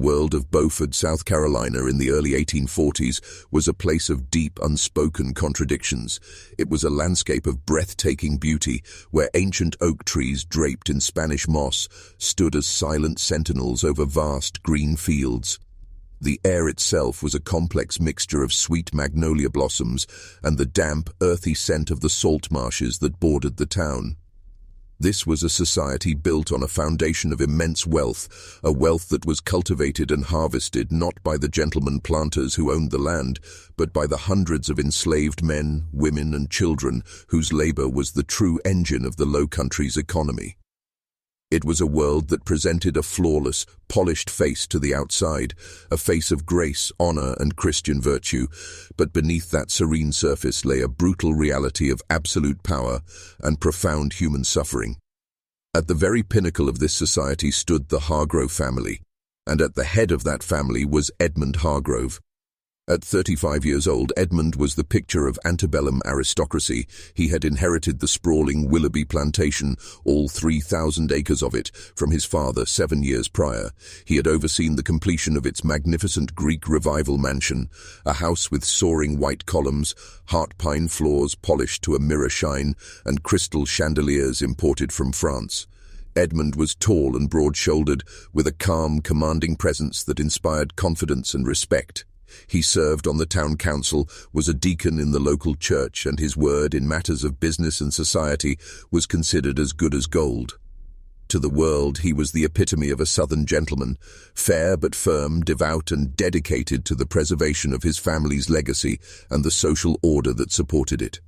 world of Beaufort, South Carolina in the early 1840s was a place of deep, unspoken contradictions. It was a landscape of breathtaking beauty, where ancient oak trees draped in Spanish moss stood as silent sentinels over vast green fields. The air itself was a complex mixture of sweet magnolia blossoms and the damp, earthy scent of the salt marshes that bordered the town. This was a society built on a foundation of immense wealth, a wealth that was cultivated and harvested not by the gentlemen planters who owned the land, but by the hundreds of enslaved men, women, and children whose labor was the true engine of the Low Country's economy. It was a world that presented a flawless, polished face to the outside, a face of grace, honor, and Christian virtue, but beneath that serene surface lay a brutal reality of absolute power and profound human suffering. At the very pinnacle of this society stood the Hargrove family, and at the head of that family was Edmund Hargrove. At 35 years old, Edmund was the picture of antebellum aristocracy. He had inherited the sprawling Willoughby Plantation, all 3,000 acres of it, from his father 7 years prior. He had overseen the completion of its magnificent Greek Revival mansion, a house with soaring white columns, heart pine floors polished to a mirror shine, and crystal chandeliers imported from France. Edmund was tall and broad-shouldered, with a calm, commanding presence that inspired confidence and respect. He served on the town council, was a deacon in the local church, and his word in matters of business and society was considered as good as gold. To the world, he was the epitome of a southern gentleman, fair but firm, devout and dedicated to the preservation of his family's legacy and the social order that supported it.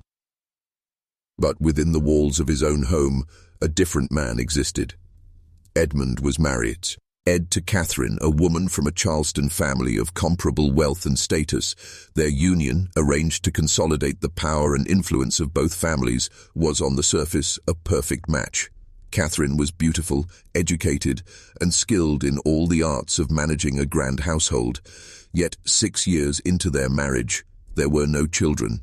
But within the walls of his own home, a different man existed. Edmund was married. To Katherine, a woman from a Charleston family of comparable wealth and status. Their union, arranged to consolidate the power and influence of both families, was on the surface a perfect match. Katherine was beautiful, educated, and skilled in all the arts of managing a grand household. Yet 6 years into their marriage, there were no children.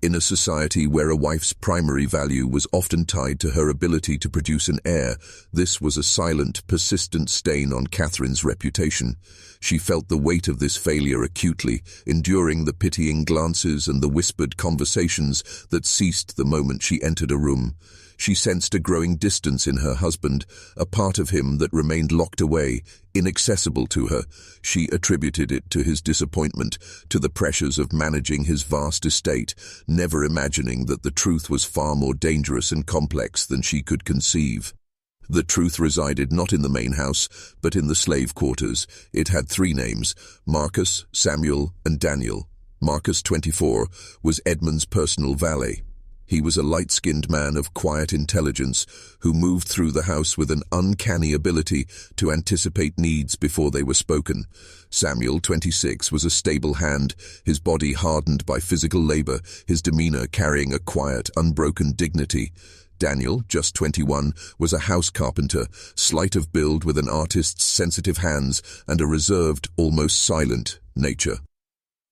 In a society where a wife's primary value was often tied to her ability to produce an heir, this was a silent, persistent stain on Katherine's reputation. She felt the weight of this failure acutely, enduring the pitying glances and the whispered conversations that ceased the moment she entered a room. She sensed a growing distance in her husband, a part of him that remained locked away, inaccessible to her. She attributed it to his disappointment, to the pressures of managing his vast estate, never imagining that the truth was far more dangerous and complex than she could conceive. The truth resided not in the main house, but in the slave quarters. It had 3 names: Marcus, Samuel, and Daniel. Marcus, 24, was Edmund's personal valet. He was a light-skinned man of quiet intelligence who moved through the house with an uncanny ability to anticipate needs before they were spoken. Samuel, 26, was a stable hand, his body hardened by physical labor, his demeanor carrying a quiet, unbroken dignity. Daniel, just 21, was a house carpenter, slight of build with an artist's sensitive hands and a reserved, almost silent nature.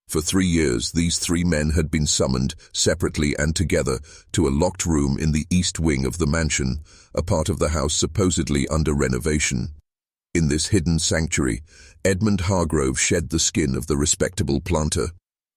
For 3 years, these 3 men had been summoned, separately and together, to a locked room in the east wing of the mansion, a part of the house supposedly under renovation. In this hidden sanctuary, Edmund Hargrove shed the skin of the respectable planter.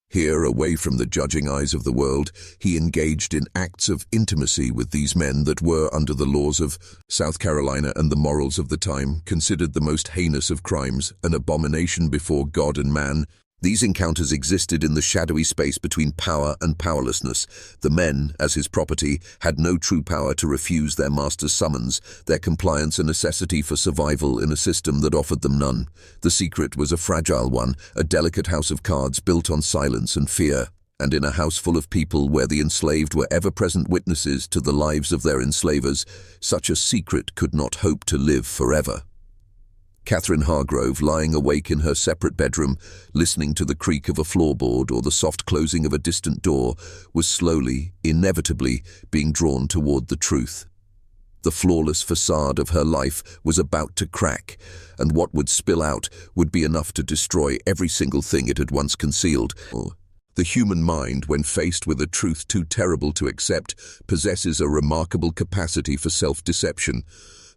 Here, away from the judging eyes of the world, he engaged in acts of intimacy with these men that were, under the laws of South Carolina and the morals of the time, considered the most heinous of crimes, an abomination before God and man. These encounters existed in the shadowy space between power and powerlessness. The men, as his property, had no true power to refuse their master's summons, their compliance a necessity for survival in a system that offered them none. The secret was a fragile one, a delicate house of cards built on silence and fear. And in a house full of people where the enslaved were ever-present witnesses to the lives of their enslavers, such a secret could not hope to live forever. Katherine Hargrove, lying awake in her separate bedroom, listening to the creak of a floorboard or the soft closing of a distant door, was slowly, inevitably, being drawn toward the truth. The flawless facade of her life was about to crack, and what would spill out would be enough to destroy every single thing it had once concealed. The human mind, when faced with a truth too terrible to accept, possesses a remarkable capacity for self-deception.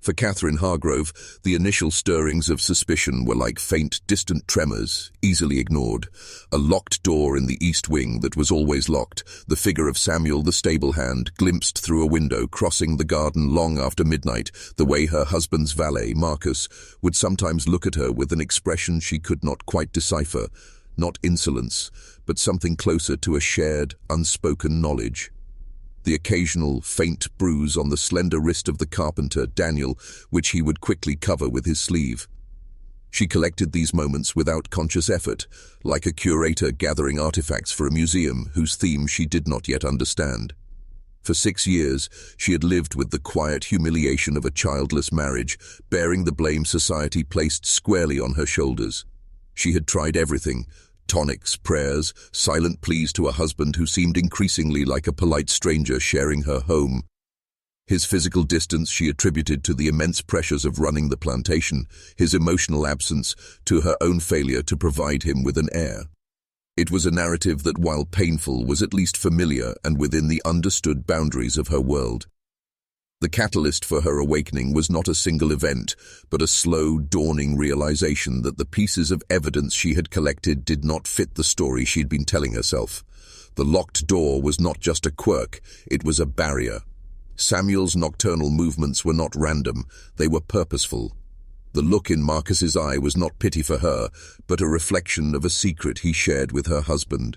For Katherine Hargrove, the initial stirrings of suspicion were like faint, distant tremors, easily ignored. A locked door in the east wing that was always locked, the figure of Samuel the stable hand glimpsed through a window crossing the garden long after midnight, the way her husband's valet, Marcus, would sometimes look at her with an expression she could not quite decipher, not insolence, but something closer to a shared, unspoken knowledge. The occasional faint bruise on the slender wrist of the carpenter, Daniel, which he would quickly cover with his sleeve. She collected these moments without conscious effort, like a curator gathering artifacts for a museum whose theme she did not yet understand. For 6 years, she had lived with the quiet humiliation of a childless marriage, bearing the blame society placed squarely on her shoulders. She had tried everything: tonics, prayers, silent pleas to a husband who seemed increasingly like a polite stranger sharing her home. His physical distance she attributed to the immense pressures of running the plantation, his emotional absence to her own failure to provide him with an heir. It was a narrative that, while painful, was at least familiar and within the understood boundaries of her world. The catalyst for her awakening was not a single event, but a slow, dawning realization that the pieces of evidence she had collected did not fit the story she'd been telling herself. The locked door was not just a quirk, it was a barrier. Samuel's nocturnal movements were not random, they were purposeful. The look in Marcus's eye was not pity for her, but a reflection of a secret he shared with her husband.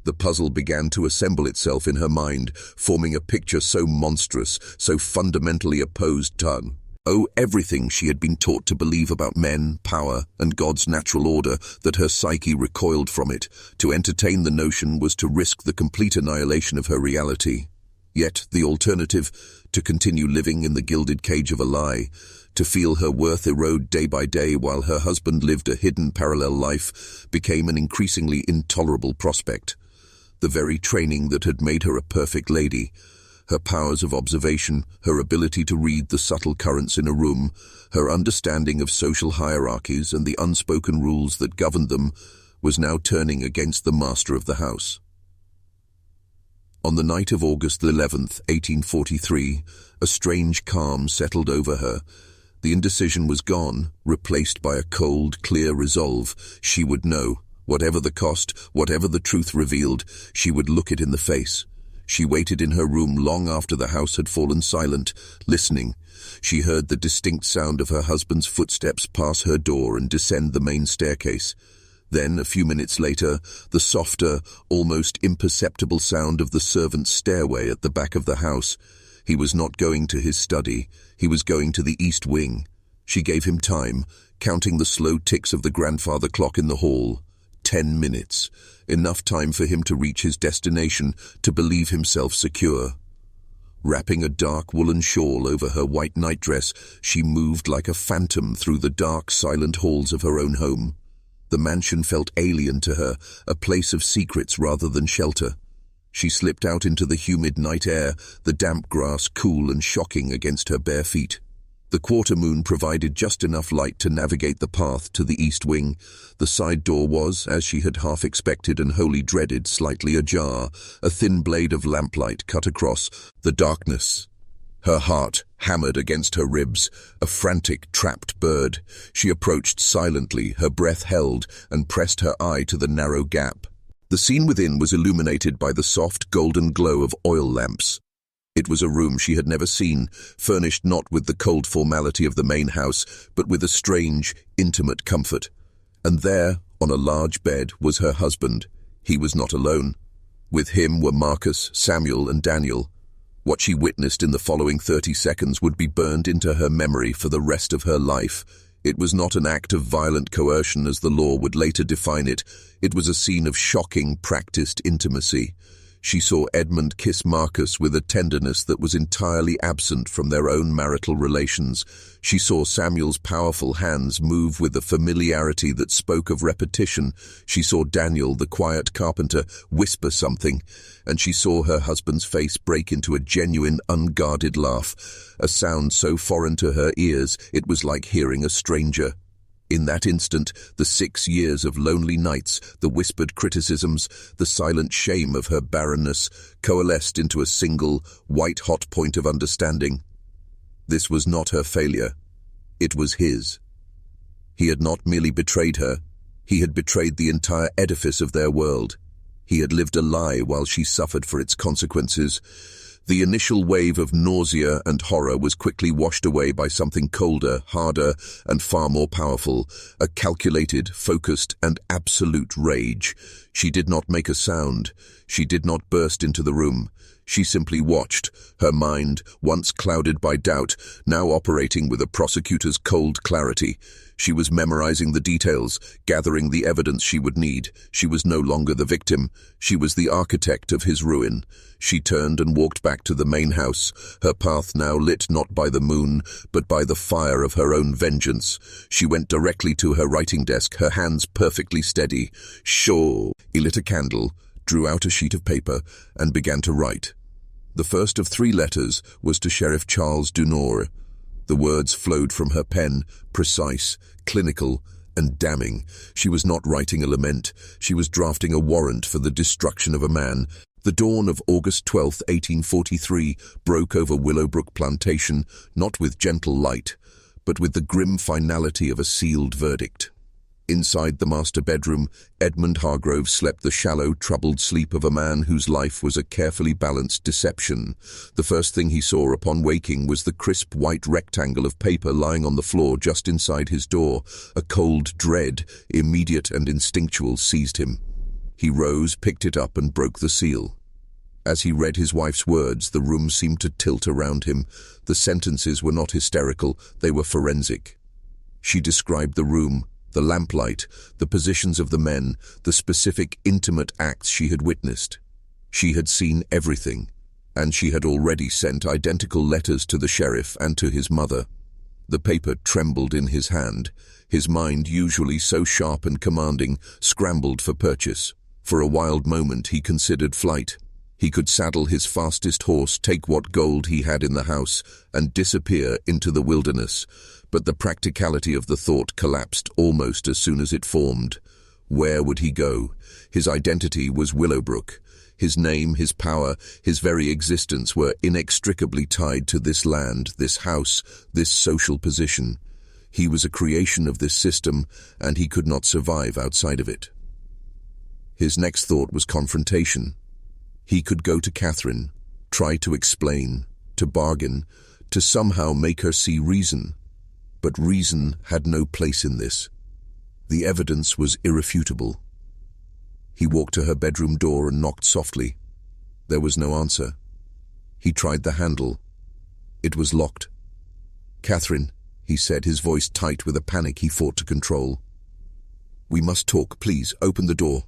The puzzle began to assemble itself in her mind, forming a picture so monstrous, so fundamentally opposed to everything she had been taught to believe about men, power, and God's natural order, that her psyche recoiled from it. To entertain the notion was to risk the complete annihilation of her reality. Yet the alternative, to continue living in the gilded cage of a lie, to feel her worth erode day by day while her husband lived a hidden parallel life, became an increasingly intolerable prospect. The very training that had made her a perfect lady, her powers of observation, her ability to read the subtle currents in a room, her understanding of social hierarchies and the unspoken rules that governed them, was now turning against the master of the house. On the night of August 11th, 1843, a strange calm settled over her. The indecision was gone, replaced by a cold, clear resolve. She would know. Whatever the cost, whatever the truth revealed, she would look it in the face. She waited in her room long after the house had fallen silent, listening. She heard the distinct sound of her husband's footsteps pass her door and descend the main staircase. Then, a few minutes later, the softer, almost imperceptible sound of the servant's stairway at the back of the house. He was not going to his study. He was going to the east wing. She gave him time, counting the slow ticks of the grandfather clock in the hall. 10 minutes, enough time for him to reach his destination, to believe himself secure. Wrapping a dark woolen shawl over her white nightdress, she moved like a phantom through the dark, silent halls of her own home. The mansion felt alien to her, a place of secrets rather than shelter. She slipped out into the humid night air, the damp grass cool and shocking against her bare feet. The quarter moon provided just enough light to navigate the path to the east wing. The side door was, as she had half expected and wholly dreaded, slightly ajar. A thin blade of lamplight cut across the darkness. Her heart hammered against her ribs, a frantic, trapped bird. She approached silently, her breath held, and pressed her eye to the narrow gap. The scene within was illuminated by the soft, golden glow of oil lamps. It was a room she had never seen, furnished not with the cold formality of the main house, but with a strange, intimate comfort. And there, on a large bed, was her husband. He was not alone. With him were Marcus, Samuel, and Daniel. What she witnessed in the following 30 seconds would be burned into her memory for the rest of her life. It was not an act of violent coercion as the law would later define it. It was a scene of shocking, practiced intimacy. She saw Edmund kiss Marcus with a tenderness that was entirely absent from their own marital relations. She saw Samuel's powerful hands move with a familiarity that spoke of repetition. She saw Daniel, the quiet carpenter, whisper something, and she saw her husband's face break into a genuine, unguarded laugh, a sound so foreign to her ears it was like hearing a stranger. In that instant, the 6 years of lonely nights, the whispered criticisms, the silent shame of her barrenness, coalesced into a single, white-hot point of understanding. This was not her failure. It was his. He had not merely betrayed her, he had betrayed the entire edifice of their world. He had lived a lie while she suffered for its consequences. The initial wave of nausea and horror was quickly washed away by something colder, harder, and far more powerful, a calculated, focused, and absolute rage. She did not make a sound. She did not burst into the room. She simply watched, her mind, once clouded by doubt, now operating with a prosecutor's cold clarity. She was memorizing the details, gathering the evidence she would need. She was no longer the victim. She was the architect of his ruin. She turned and walked back to the main house, her path now lit not by the moon, but by the fire of her own vengeance. She went directly to her writing desk, her hands perfectly steady. Sure. He lit a candle, drew out a sheet of paper, and began to write. The first of 3 letters was to Sheriff Charles Dunor. The words flowed from her pen, precise, clinical, and damning. She was not writing a lament. She was drafting a warrant for the destruction of a man. The dawn of August 12, 1843, broke over Willoughby Plantation, not with gentle light, but with the grim finality of a sealed verdict. Inside the master bedroom, Edmund Hargrove slept the shallow, troubled sleep of a man whose life was a carefully balanced deception. The first thing he saw upon waking was the crisp white rectangle of paper lying on the floor just inside his door. A cold dread, immediate and instinctual, seized him. He rose, picked it up, and broke the seal. As he read his wife's words, the room seemed to tilt around him. The sentences were not hysterical, they were forensic. She described the room, the lamplight, the positions of the men, the specific intimate acts she had witnessed. She had seen everything, and she had already sent identical letters to the sheriff and to his mother. The paper trembled in his hand. His mind, usually so sharp and commanding, scrambled for purchase. For a wild moment he considered flight. He could saddle his fastest horse, take what gold he had in the house, and disappear into the wilderness. But the practicality of the thought collapsed almost as soon as it formed. Where would he go? His identity was Willowbrook. His name, his power, his very existence were inextricably tied to this land, this house, this social position. He was a creation of this system, and he could not survive outside of it. His next thought was confrontation. He could go to Katherine, try to explain, to bargain, to somehow make her see reason. But reason had no place in this. The evidence was irrefutable. He walked to her bedroom door and knocked softly. There was no answer. He tried the handle. It was locked. "Katherine," he said, his voice tight with a panic he fought to control. "We must talk, please. Open the door."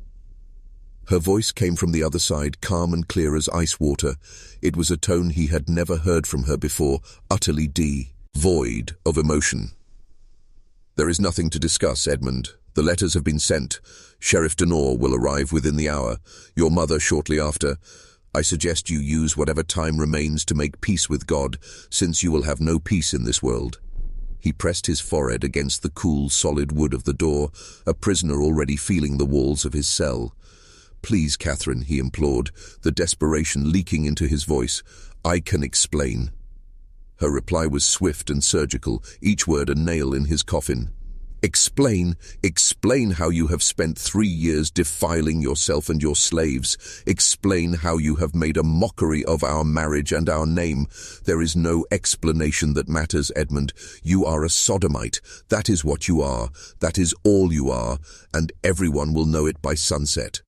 Her voice came from the other side, calm and clear as ice water. It was a tone he had never heard from her before, utterly devoid of emotion. "There is nothing to discuss, Edmund. The letters have been sent. Sheriff Dunor will arrive within the hour. Your mother shortly after. I suggest you use whatever time remains to make peace with God, since you will have no peace in this world." He pressed his forehead against the cool, solid wood of the door, a prisoner already feeling the walls of his cell. "Please, Katherine," he implored, the desperation leaking into his voice. "I can explain." Her reply was swift and surgical, each word a nail in his coffin. "Explain, explain how you have spent 3 years defiling yourself and your slaves. Explain how you have made a mockery of our marriage and our name. There is no explanation that matters, Edmund. You are a sodomite. That is what you are. That is all you are, and everyone will know it by sunset."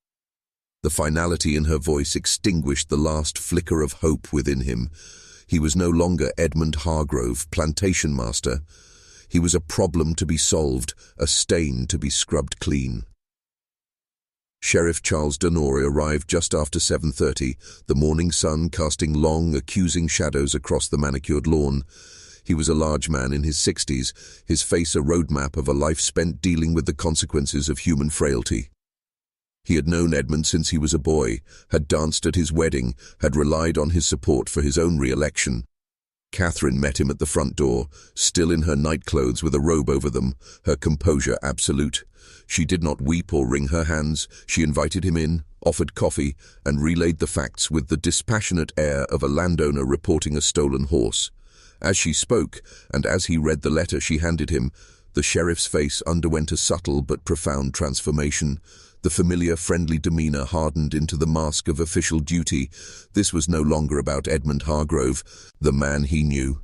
The finality in her voice extinguished the last flicker of hope within him. He was no longer Edmund Hargrove, plantation master. He was a problem to be solved, a stain to be scrubbed clean. Sheriff Charles Dunor arrived just after 7:30, the morning sun casting long, accusing shadows across the manicured lawn. He was a large man in his 60s, his face a roadmap of a life spent dealing with the consequences of human frailty. He had known Edmund since he was a boy, had danced at his wedding, had relied on his support for his own re-election. Katherine met him at the front door, still in her nightclothes with a robe over them, her composure absolute. She did not weep or wring her hands. She invited him in, offered coffee, and relayed the facts with the dispassionate air of a landowner reporting a stolen horse. As she spoke, and as he read the letter she handed him, the sheriff's face underwent a subtle but profound transformation. The familiar, friendly demeanor hardened into the mask of official duty. This was no longer about Edmund Hargrove, the man he knew.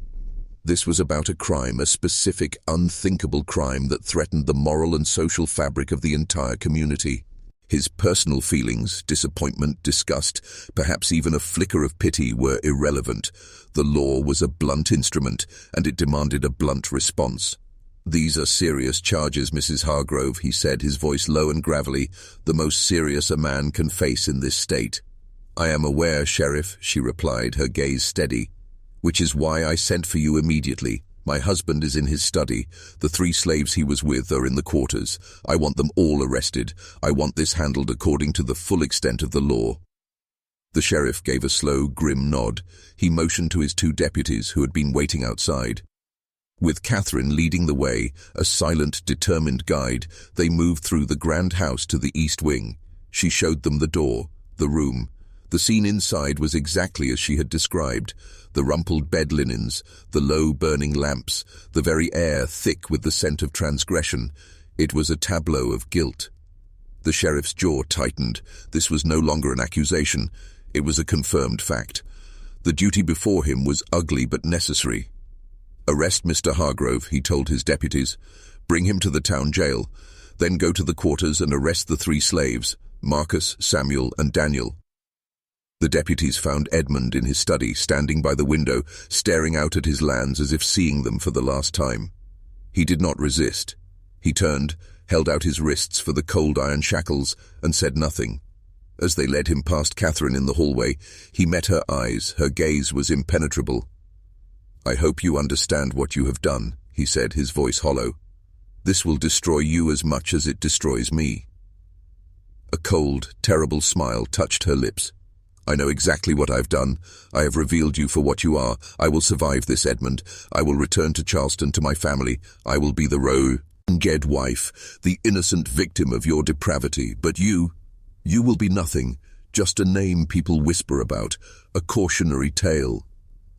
This was about a crime, a specific, unthinkable crime that threatened the moral and social fabric of the entire community. His personal feelings, disappointment, disgust, perhaps even a flicker of pity were irrelevant. The law was a blunt instrument, and it demanded a blunt response. "These are serious charges, Mrs. Hargrove," he said, his voice low and gravelly, "the most serious a man can face in this state." "I am aware, Sheriff," she replied, her gaze steady, "which is why I sent for you immediately. My husband is in his study. The 3 slaves he was with are in the quarters. I want them all arrested. I want this handled according to the full extent of the law." The sheriff gave a slow, grim nod. He motioned to his 2 deputies who had been waiting outside. With Katherine leading the way, a silent, determined guide, they moved through the grand house to the east wing. She showed them the door, the room. The scene inside was exactly as she had described. The rumpled bed linens, the low burning lamps, the very air thick with the scent of transgression. It was a tableau of guilt. The sheriff's jaw tightened. This was no longer an accusation. It was a confirmed fact. The duty before him was ugly but necessary. "Arrest Mr. Hargrove," he told his deputies. "Bring him to the town jail. Then go to the quarters and arrest the 3 slaves, Marcus, Samuel, and Daniel." The deputies found Edmund in his study, standing by the window, staring out at his lands as if seeing them for the last time. He did not resist. He turned, held out his wrists for the cold iron shackles, and said nothing. As they led him past Katherine in the hallway, he met her eyes. Her gaze was impenetrable. "I hope you understand what you have done," he said, his voice hollow. "This will destroy you as much as it destroys me." A cold, terrible smile touched her lips. "I know exactly what I've done. I have revealed you for what you are. I will survive this, Edmund. I will return to Charleston, to my family. I will be the wronged wife, the innocent victim of your depravity. But you will be nothing, just a name people whisper about, a cautionary tale."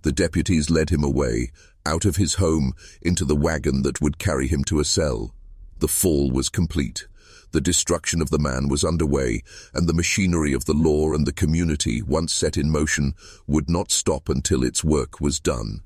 The deputies led him away, out of his home, into the wagon that would carry him to a cell. The fall was complete. The destruction of the man was underway, and the machinery of the law and the community, once set in motion, would not stop until its work was done.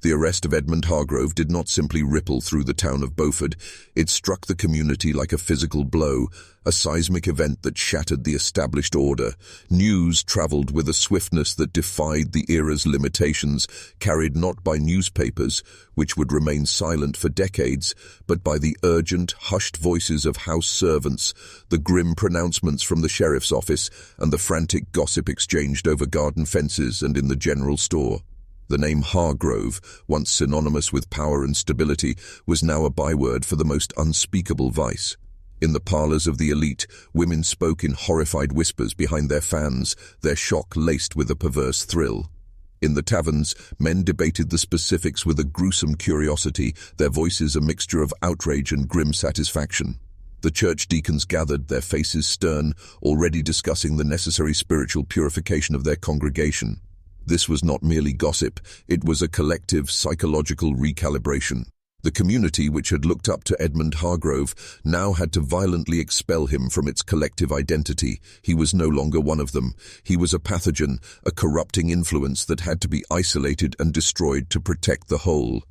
The arrest of Edmund Hargrove did not simply ripple through the town of Beaufort. It struck the community like a physical blow, a seismic event that shattered the established order. News traveled with a swiftness that defied the era's limitations, carried not by newspapers, which would remain silent for decades, but by the urgent, hushed voices of house servants, the grim pronouncements from the sheriff's office, and the frantic gossip exchanged over garden fences and in the general store. The name Hargrove, once synonymous with power and stability, was now a byword for the most unspeakable vice. In the parlors of the elite, women spoke in horrified whispers behind their fans, their shock laced with a perverse thrill. In the taverns, men debated the specifics with a gruesome curiosity, their voices a mixture of outrage and grim satisfaction. The church deacons gathered, their faces stern, already discussing the necessary spiritual purification of their congregation. This was not merely gossip, it was a collective psychological recalibration. The community, which had looked up to Edmund Hargrove, now had to violently expel him from its collective identity. He was no longer one of them. He was a pathogen, a corrupting influence that had to be isolated and destroyed to protect the whole.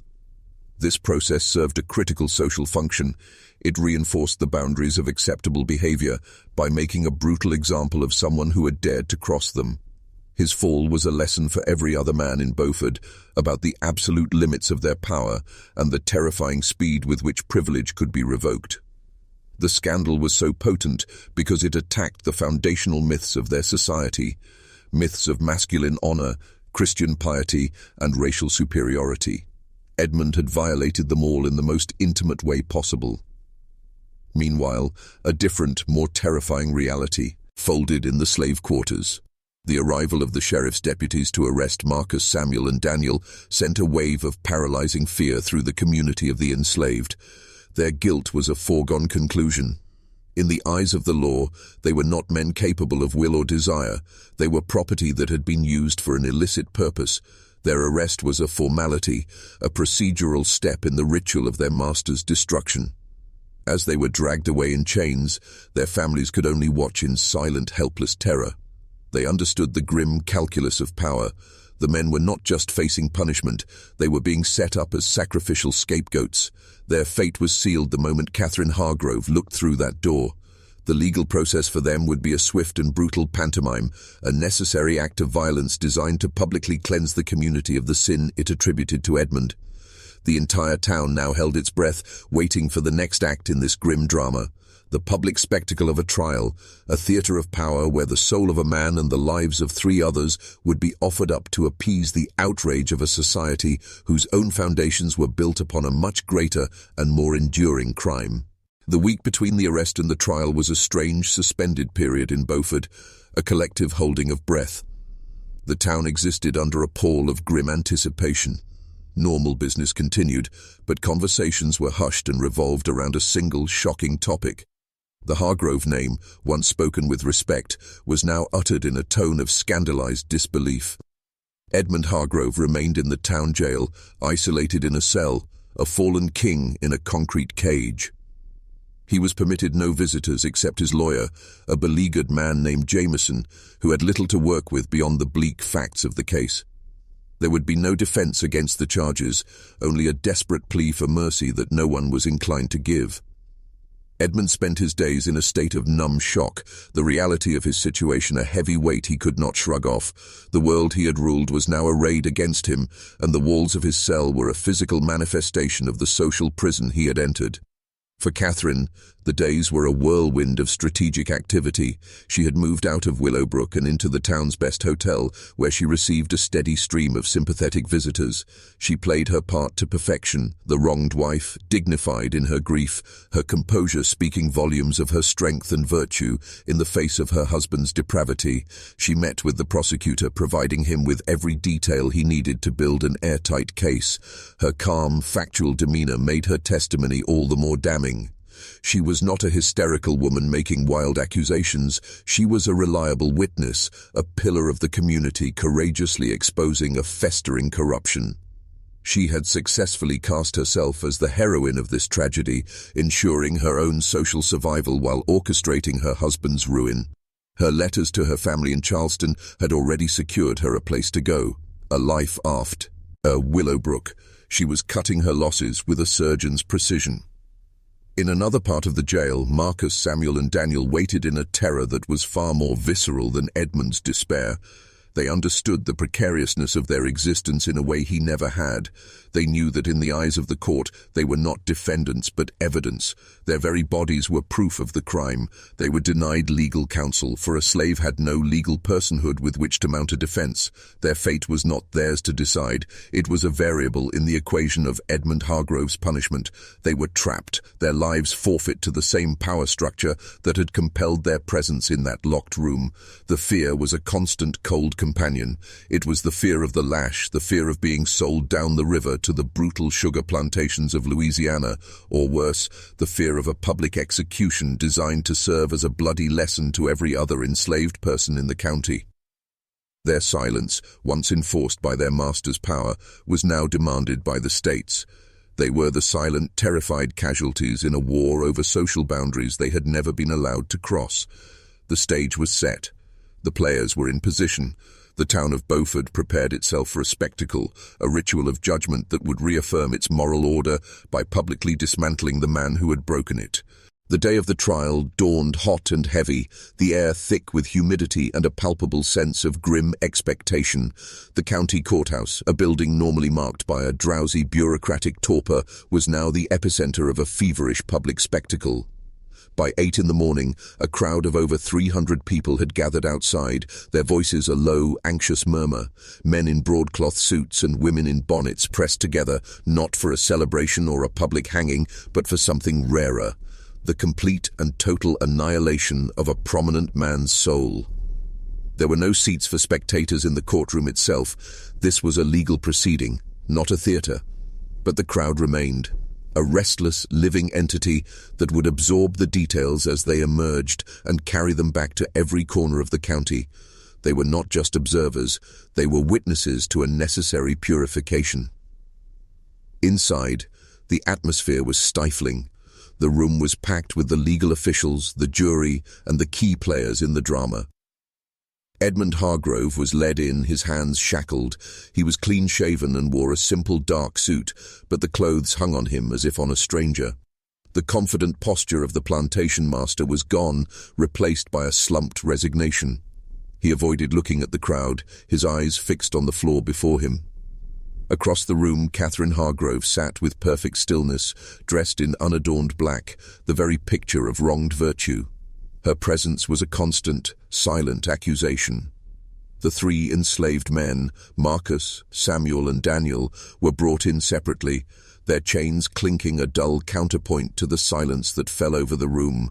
This process served a critical social function. It reinforced the boundaries of acceptable behavior by making a brutal example of someone who had dared to cross them. His fall was a lesson for every other man in Beaufort about the absolute limits of their power and the terrifying speed with which privilege could be revoked. The scandal was so potent because it attacked the foundational myths of their society, myths of masculine honor, Christian piety, and racial superiority. Edmund had violated them all in the most intimate way possible. Meanwhile, a different, more terrifying reality folded in the slave quarters. The arrival of the sheriff's deputies to arrest Marcus, Samuel, and Daniel sent a wave of paralyzing fear through the community of the enslaved. Their guilt was a foregone conclusion. In the eyes of the law, they were not men capable of will or desire. They were property that had been used for an illicit purpose. Their arrest was a formality, a procedural step in the ritual of their master's destruction. As they were dragged away in chains, their families could only watch in silent, helpless terror. They understood the grim calculus of power. The men were not just facing punishment, they were being set up as sacrificial scapegoats. Their fate was sealed the moment Katherine Hargrove looked through that door. The legal process for them would be a swift and brutal pantomime, a necessary act of violence designed to publicly cleanse the community of the sin it attributed to Edmund. The entire town now held its breath, waiting for the next act in this grim drama. The public spectacle of a trial, a theatre of power where the soul of a man and the lives of 3 others would be offered up to appease the outrage of a society whose own foundations were built upon a much greater and more enduring crime. The week between the arrest and the trial was a strange, suspended period in Beaufort, a collective holding of breath. The town existed under a pall of grim anticipation. Normal business continued, but conversations were hushed and revolved around a single, shocking topic. The Hargrove name, once spoken with respect, was now uttered in a tone of scandalized disbelief. Edmund Hargrove remained in the town jail, isolated in a cell, a fallen king in a concrete cage. He was permitted no visitors except his lawyer, a beleaguered man named Jameson, who had little to work with beyond the bleak facts of the case. There would be no defense against the charges, only a desperate plea for mercy that no one was inclined to give. Edmund spent his days in a state of numb shock, the reality of his situation a heavy weight he could not shrug off. The world he had ruled was now arrayed against him, and the walls of his cell were a physical manifestation of the social prison he had entered. For Katherine, the days were a whirlwind of strategic activity. She had moved out of Willowbrook and into the town's best hotel, where she received a steady stream of sympathetic visitors. She played her part to perfection, the wronged wife, dignified in her grief, her composure speaking volumes of her strength and virtue in the face of her husband's depravity. She met with the prosecutor, providing him with every detail he needed to build an airtight case. Her calm, factual demeanor made her testimony all the more damning. She was not a hysterical woman making wild accusations. She was a reliable witness, a pillar of the community courageously exposing a festering corruption. She had successfully cast herself as the heroine of this tragedy, ensuring her own social survival while orchestrating her husband's ruin. Her letters to her family in Charleston had already secured her a place to go, a life aft, a Willowbrook. She was cutting her losses with a surgeon's precision. In another part of the jail, Marcus, Samuel and Daniel waited in a terror that was far more visceral than Edmund's despair. They understood the precariousness of their existence in a way he never had. They knew that in the eyes of the court, they were not defendants but evidence. Their very bodies were proof of the crime. They were denied legal counsel, for a slave had no legal personhood with which to mount a defense. Their fate was not theirs to decide. It was a variable in the equation of Edmund Hargrove's punishment. They were trapped, their lives forfeit to the same power structure that had compelled their presence in that locked room. The fear was a constant cold companion. It was the fear of the lash, the fear of being sold down the river to the brutal sugar plantations of Louisiana, or worse, the fear of a public execution designed to serve as a bloody lesson to every other enslaved person in the county. Their silence, once enforced by their master's power, was now demanded by the states. They were the silent, terrified casualties in a war over social boundaries they had never been allowed to cross. The stage was set. The players were in position. The town of Beaufort prepared itself for a spectacle, a ritual of judgment that would reaffirm its moral order by publicly dismantling the man who had broken it. The day of the trial dawned hot and heavy, the air thick with humidity and a palpable sense of grim expectation. The county courthouse, a building normally marked by a drowsy bureaucratic torpor, was now the epicenter of a feverish public spectacle. By 8 in the morning, a crowd of over 300 people had gathered outside, their voices a low, anxious murmur. Men in broadcloth suits and women in bonnets pressed together, not for a celebration or a public hanging, but for something rarer, the complete and total annihilation of a prominent man's soul. There were no seats for spectators in the courtroom itself. This was a legal proceeding, not a theater. But the crowd remained. A restless, living entity that would absorb the details as they emerged and carry them back to every corner of the county. They were not just observers, they were witnesses to a necessary purification. Inside, the atmosphere was stifling. The room was packed with the legal officials, the jury, and the key players in the drama. Edmund Hargrove was led in, his hands shackled. He was clean-shaven and wore a simple dark suit, but the clothes hung on him as if on a stranger. The confident posture of the plantation master was gone, replaced by a slumped resignation. He avoided looking at the crowd, his eyes fixed on the floor before him. Across the room, Katherine Hargrove sat with perfect stillness, dressed in unadorned black, the very picture of wronged virtue. Her presence was a constant, silent accusation. The three enslaved men, Marcus, Samuel, and Daniel, were brought in separately, their chains clinking a dull counterpoint to the silence that fell over the room.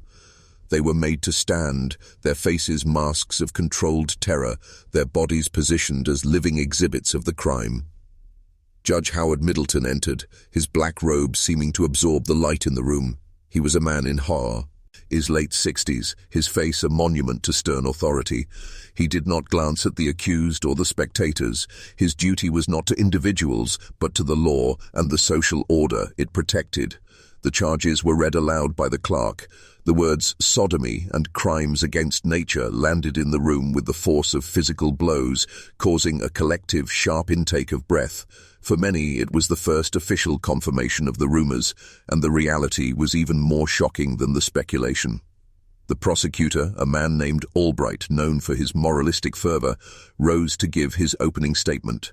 They were made to stand, their faces masks of controlled terror, their bodies positioned as living exhibits of the crime. Judge Howard Middleton entered, his black robe seeming to absorb the light in the room. He was a man in horror. His late 60s, his face a monument to stern authority. He did not glance at the accused or the spectators. His duty was not to individuals, but to the law and the social order it protected. The charges were read aloud by the clerk. The words sodomy and crimes against nature landed in the room with the force of physical blows, causing a collective, sharp intake of breath. For many, it was the first official confirmation of the rumors, and the reality was even more shocking than the speculation. The prosecutor, a man named Albright, known for his moralistic fervor, rose to give his opening statement.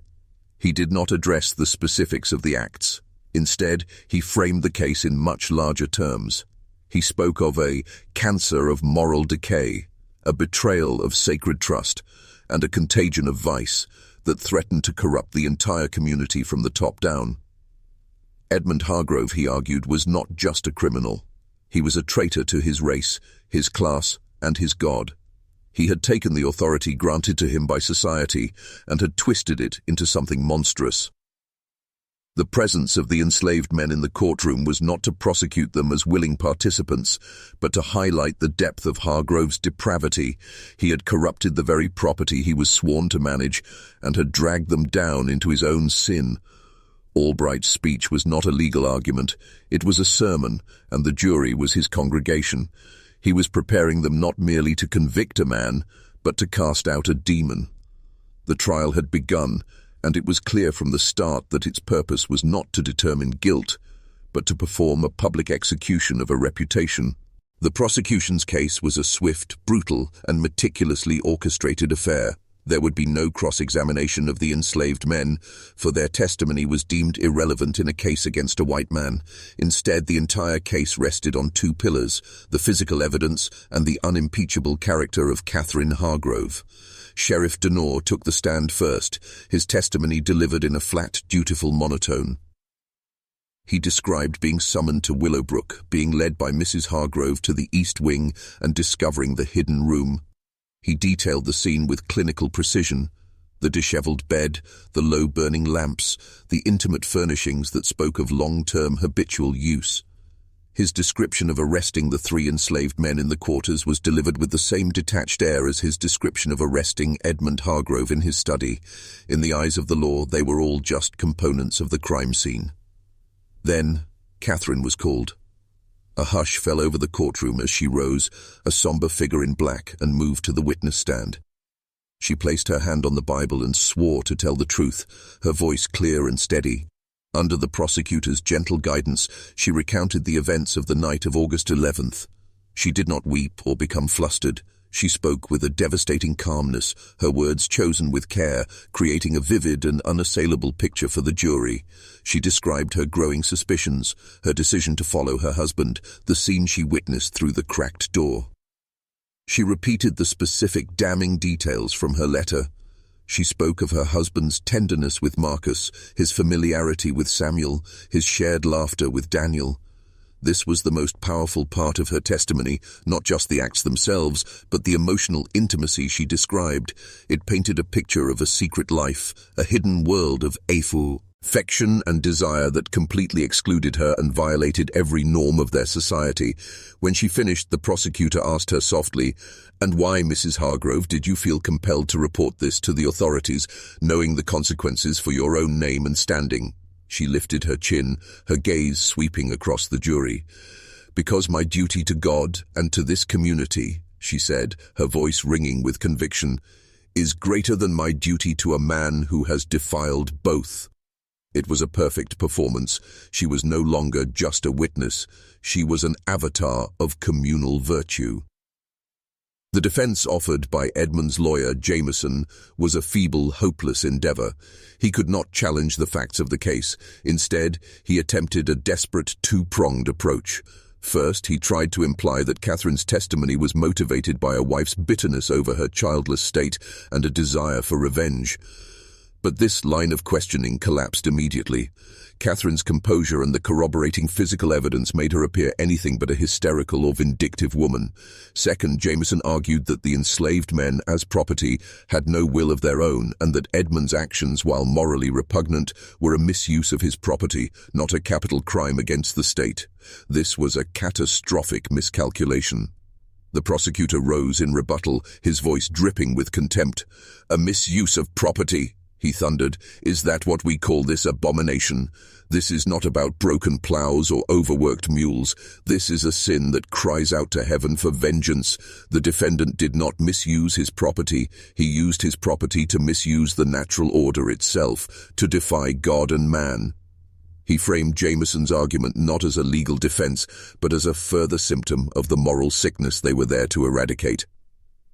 He did not address the specifics of the acts. Instead, he framed the case in much larger terms. He spoke of a cancer of moral decay, a betrayal of sacred trust, and a contagion of vice that threatened to corrupt the entire community from the top down. Edmund Hargrove, he argued, was not just a criminal. He was a traitor to his race, his class, and his God. He had taken the authority granted to him by society and had twisted it into something monstrous. The presence of the enslaved men in the courtroom was not to prosecute them as willing participants, but to highlight the depth of Hargrove's depravity. He had corrupted the very property he was sworn to manage and had dragged them down into his own sin. Albright's speech was not a legal argument. It was a sermon, and the jury was his congregation. He was preparing them not merely to convict a man, but to cast out a demon. The trial had begun, and it was clear from the start that its purpose was not to determine guilt, but to perform a public execution of a reputation. The prosecution's case was a swift, brutal, and meticulously orchestrated affair. There would be no cross-examination of the enslaved men, for their testimony was deemed irrelevant in a case against a white man. Instead, the entire case rested on two pillars, the physical evidence and the unimpeachable character of Katherine Hargrove. Sheriff Denore took the stand first, his testimony delivered in a flat, dutiful monotone. He described being summoned to Willowbrook, being led by Mrs. Hargrove to the East Wing and discovering the hidden room. He detailed the scene with clinical precision, the disheveled bed, the low-burning lamps, the intimate furnishings that spoke of long-term habitual use. His description of arresting the three enslaved men in the quarters was delivered with the same detached air as his description of arresting Edmund Hargrove in his study. In the eyes of the law, they were all just components of the crime scene. Then, Katherine was called. A hush fell over the courtroom as she rose, a somber figure in black, and moved to the witness stand. She placed her hand on the Bible and swore to tell the truth, her voice clear and steady. Under the prosecutor's gentle guidance, she recounted the events of the night of August 11th. She did not weep or become flustered. She spoke with a devastating calmness, her words chosen with care, creating a vivid and unassailable picture for the jury. She described her growing suspicions, her decision to follow her husband, the scene she witnessed through the cracked door. She repeated the specific damning details from her letter. She spoke of her husband's tenderness with Marcus, his familiarity with Samuel, his shared laughter with Daniel. This was the most powerful part of her testimony, not just the acts themselves, but the emotional intimacy she described. It painted a picture of a secret life, a hidden world of affection and desire that completely excluded her and violated every norm of their society. When she finished, the prosecutor asked her softly, "And why, Mrs. Hargrove, did you feel compelled to report this to the authorities, knowing the consequences for your own name and standing?" She lifted her chin, her gaze sweeping across the jury. "Because my duty to God and to this community," she said, her voice ringing with conviction, "is greater than my duty to a man who has defiled both." It was a perfect performance. She was no longer just a witness. She was an avatar of communal virtue. The defense offered by Edmund's lawyer, Jameson, was a feeble, hopeless endeavor. He could not challenge the facts of the case. Instead, he attempted a desperate, two-pronged approach. First, he tried to imply that Katherine's testimony was motivated by a wife's bitterness over her childless state and a desire for revenge. But this line of questioning collapsed immediately. Katherine's composure and the corroborating physical evidence made her appear anything but a hysterical or vindictive woman. Second, Jameson argued that the enslaved men, as property, had no will of their own, and that Edmund's actions, while morally repugnant, were a misuse of his property, not a capital crime against the state. This was a catastrophic miscalculation. The prosecutor rose in rebuttal, his voice dripping with contempt. "A misuse of property," he thundered. "Is that what we call this abomination? This is not about broken plows or overworked mules. This is a sin that cries out to heaven for vengeance. The defendant did not misuse his property. He used his property to misuse the natural order itself, to defy God and man." He framed Jameson's argument not as a legal defense, but as a further symptom of the moral sickness they were there to eradicate.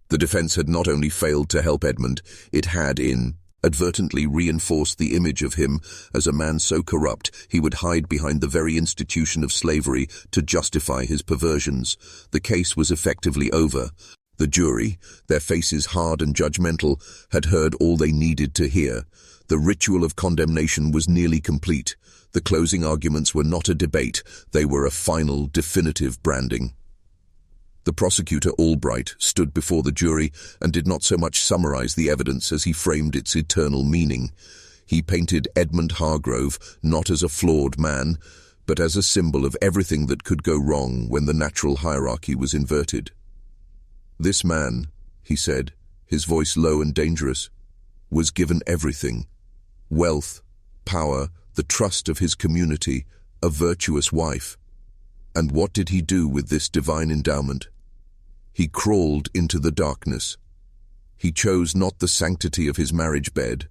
The defense had not only failed to help Edmund, it had inadvertently reinforced the image of him as a man so corrupt he would hide behind the very institution of slavery to justify his perversions. The case was effectively over. The jury, their faces hard and judgmental, had heard all they needed to hear. The ritual of condemnation was nearly complete. The closing arguments were not a debate, they were a final, definitive branding. The prosecutor, Albright, stood before the jury and did not so much summarize the evidence as he framed its eternal meaning. He painted Edmund Hargrove not as a flawed man, but as a symbol of everything that could go wrong when the natural hierarchy was inverted. "This man," he said, his voice low and dangerous, "was given everything: wealth, power, the trust of his community, a virtuous wife. And what did he do with this divine endowment? He crawled into the darkness. He chose not the sanctity of his marriage bed,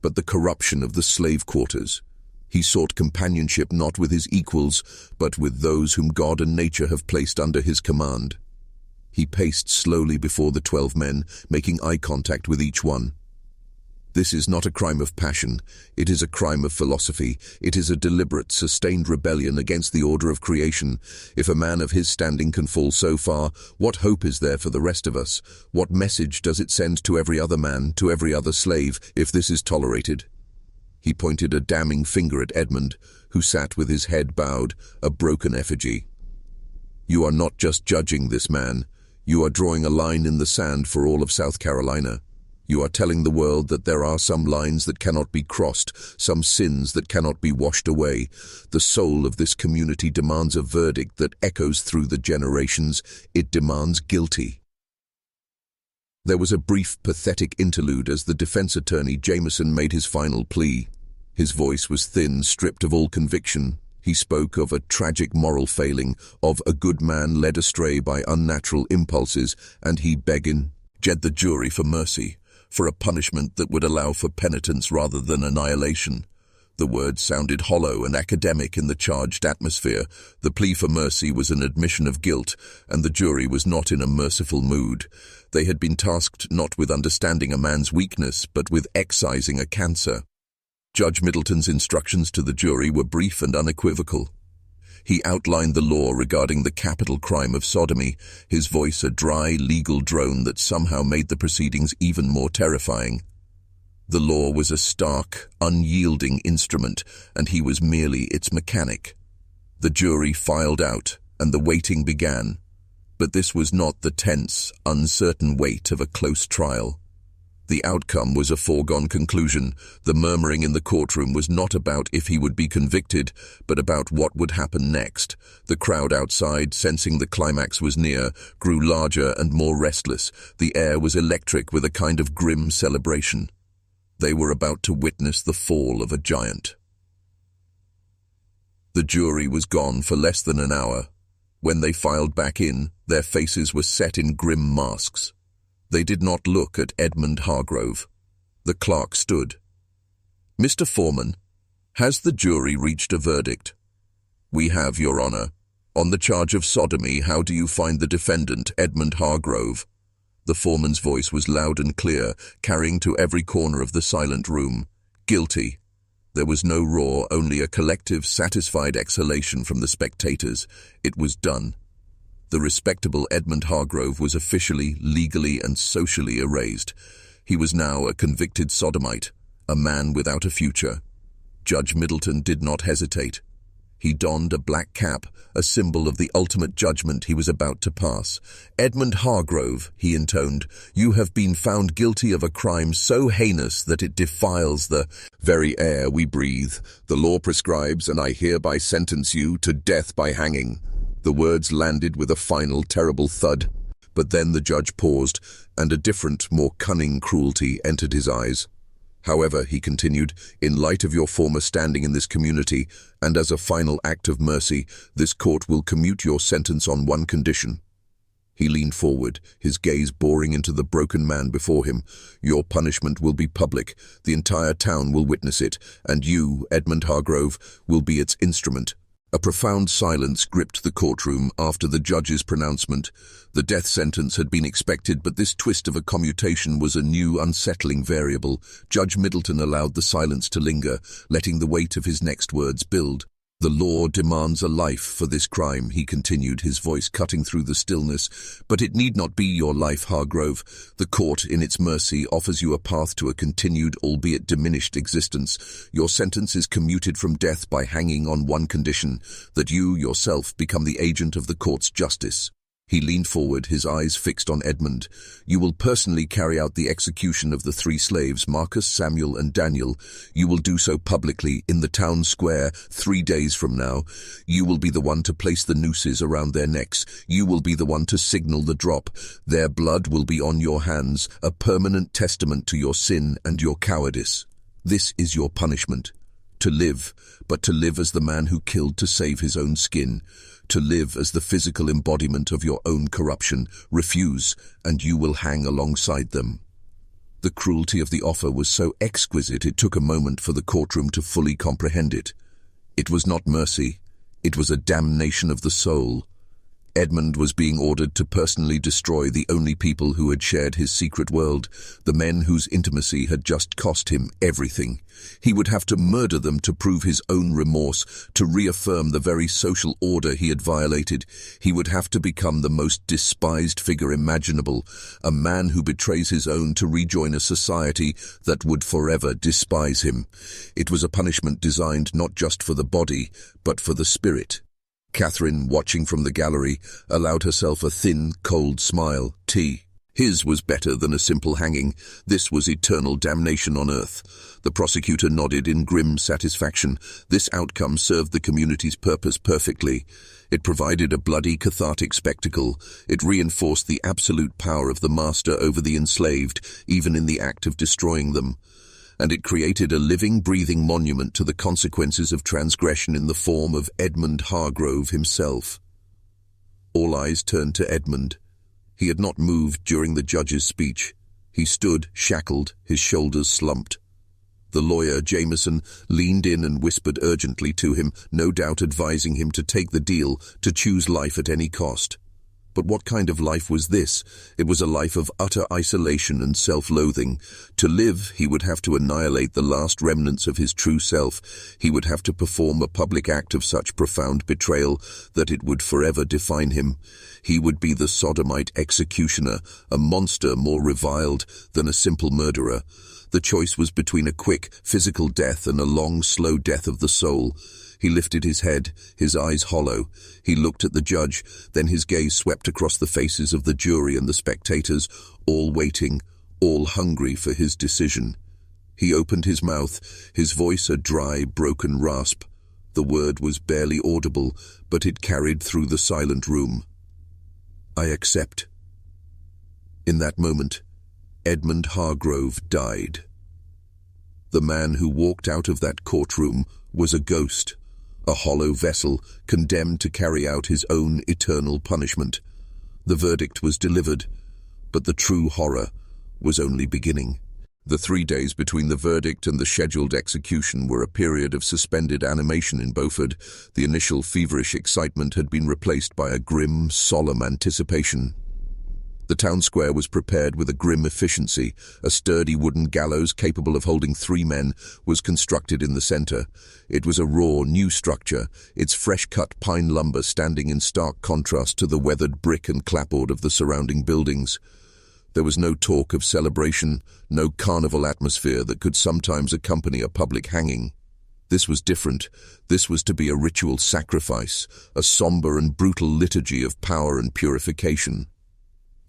but the corruption of the slave quarters. He sought companionship not with his equals, but with those whom God and nature have placed under his command. He paced slowly before the 12 men, making eye contact with each one. This is not a crime of passion, it is a crime of philosophy. It is a deliberate, sustained rebellion against the order of creation. If a man of his standing can fall so far, what hope is there for the rest of us? What message does it send to every other man, to every other slave, if this is tolerated?" He pointed a damning finger at Edmund, who sat with his head bowed, a broken effigy. "You are not just judging this man. You are drawing a line in the sand for all of South Carolina. You are telling the world that there are some lines that cannot be crossed, some sins that cannot be washed away. The soul of this community demands a verdict that echoes through the generations. It demands guilty." There was a brief, pathetic interlude as the defense attorney Jameson made his final plea. His voice was thin, stripped of all conviction. He spoke of a tragic moral failing, of a good man led astray by unnatural impulses, and he begged the jury for mercy, for a punishment that would allow for penitence rather than annihilation. The words sounded hollow and academic in the charged atmosphere. The plea for mercy was an admission of guilt, and the jury was not in a merciful mood. They had been tasked not with understanding a man's weakness, but with excising a cancer. Judge Middleton's instructions to the jury were brief and unequivocal. He outlined the law regarding the capital crime of sodomy, his voice a dry, legal drone that somehow made the proceedings even more terrifying. The law was a stark, unyielding instrument, and he was merely its mechanic. The jury filed out, and the waiting began. But this was not the tense, uncertain wait of a close trial. The outcome was a foregone conclusion. The murmuring in the courtroom was not about if he would be convicted, but about what would happen next. The crowd outside, sensing the climax was near, grew larger and more restless. The air was electric with a kind of grim celebration. They were about to witness the fall of a giant. The jury was gone for less than an hour. When they filed back in, their faces were set in grim masks. They did not look at Edmund Hargrove. The clerk stood. "Mr. Foreman, has the jury reached a verdict?" "We have, Your Honor. On the charge of sodomy, how do you find the defendant, Edmund Hargrove?" The foreman's voice was loud and clear, carrying to every corner of the silent room. "Guilty." There was no roar, only a collective, satisfied exhalation from the spectators. It was done. The respectable Edmund Hargrove was officially, legally, and socially erased. He was now a convicted sodomite, a man without a future. Judge Middleton did not hesitate. He donned a black cap, a symbol of the ultimate judgment he was about to pass. "Edmund Hargrove," he intoned, "you have been found guilty of a crime so heinous that it defiles the very air we breathe. The law prescribes, and I hereby sentence you to death by hanging." The words landed with a final terrible thud, but then the judge paused, and a different, more cunning cruelty entered his eyes. "However," he continued, "in light of your former standing in this community, and as a final act of mercy, this court will commute your sentence on one condition." He leaned forward, his gaze boring into the broken man before him. "Your punishment will be public. The entire town will witness it, and you, Edmund Hargrove, will be its instrument." A profound silence gripped the courtroom after the judge's pronouncement. The death sentence had been expected, but this twist of a commutation was a new, unsettling variable. Judge Middleton allowed the silence to linger, letting the weight of his next words build. "The law demands a life for this crime," he continued, his voice cutting through the stillness. "But it need not be your life, Hargrove. The court, in its mercy, offers you a path to a continued, albeit diminished, existence. Your sentence is commuted from death by hanging on one condition, that you, yourself, become the agent of the court's justice." He leaned forward, his eyes fixed on Edmund. "You will personally carry out the execution of the 3 slaves, Marcus, Samuel, and Daniel. You will do so publicly, in the town square, 3 days from now. You will be the one to place the nooses around their necks. You will be the one to signal the drop. Their blood will be on your hands, a permanent testament to your sin and your cowardice. This is your punishment. To live, but to live as the man who killed to save his own skin. To live as the physical embodiment of your own corruption. Refuse, and you will hang alongside them." The cruelty of the offer was so exquisite it took a moment for the courtroom to fully comprehend it. It was not mercy, it was a damnation of the soul. Edmund was being ordered to personally destroy the only people who had shared his secret world, the men whose intimacy had just cost him everything. He would have to murder them to prove his own remorse, to reaffirm the very social order he had violated. He would have to become the most despised figure imaginable, a man who betrays his own to rejoin a society that would forever despise him. It was a punishment designed not just for the body, but for the spirit. Katherine, watching from the gallery, allowed herself a thin, cold smile. His was better than a simple hanging. This was eternal damnation on earth. The prosecutor nodded in grim satisfaction. This outcome served the community's purpose perfectly. It provided a bloody, cathartic spectacle. It reinforced the absolute power of the master over the enslaved, even in the act of destroying them. And it created a living, breathing monument to the consequences of transgression in the form of Edmund Hargrove himself. All eyes turned to Edmund. He had not moved during the judge's speech. He stood, shackled, his shoulders slumped. The lawyer, Jameson, leaned in and whispered urgently to him, no doubt advising him to take the deal, to choose life at any cost. But what kind of life was this? It was a life of utter isolation and self-loathing. To live, he would have to annihilate the last remnants of his true self. He would have to perform a public act of such profound betrayal that it would forever define him. He would be the sodomite executioner, a monster more reviled than a simple murderer. The choice was between a quick, physical death and a long, slow death of the soul. He lifted his head, his eyes hollow. He looked at the judge, then his gaze swept across the faces of the jury and the spectators, all waiting, all hungry for his decision. He opened his mouth, his voice a dry, broken rasp. The word was barely audible, but it carried through the silent room. "I accept." In that moment, Edmund Hargrove died. The man who walked out of that courtroom was a ghost, a hollow vessel condemned to carry out his own eternal punishment. The verdict was delivered, but the true horror was only beginning. The 3 days between the verdict and the scheduled execution were a period of suspended animation in Beaufort. The initial feverish excitement had been replaced by a grim, solemn anticipation. The town square was prepared with a grim efficiency. A sturdy wooden gallows capable of holding 3 men was constructed in the center. It was a raw, new structure, its fresh-cut pine lumber standing in stark contrast to the weathered brick and clapboard of the surrounding buildings. There was no talk of celebration, no carnival atmosphere that could sometimes accompany a public hanging. This was different. This was to be a ritual sacrifice, a somber and brutal liturgy of power and purification.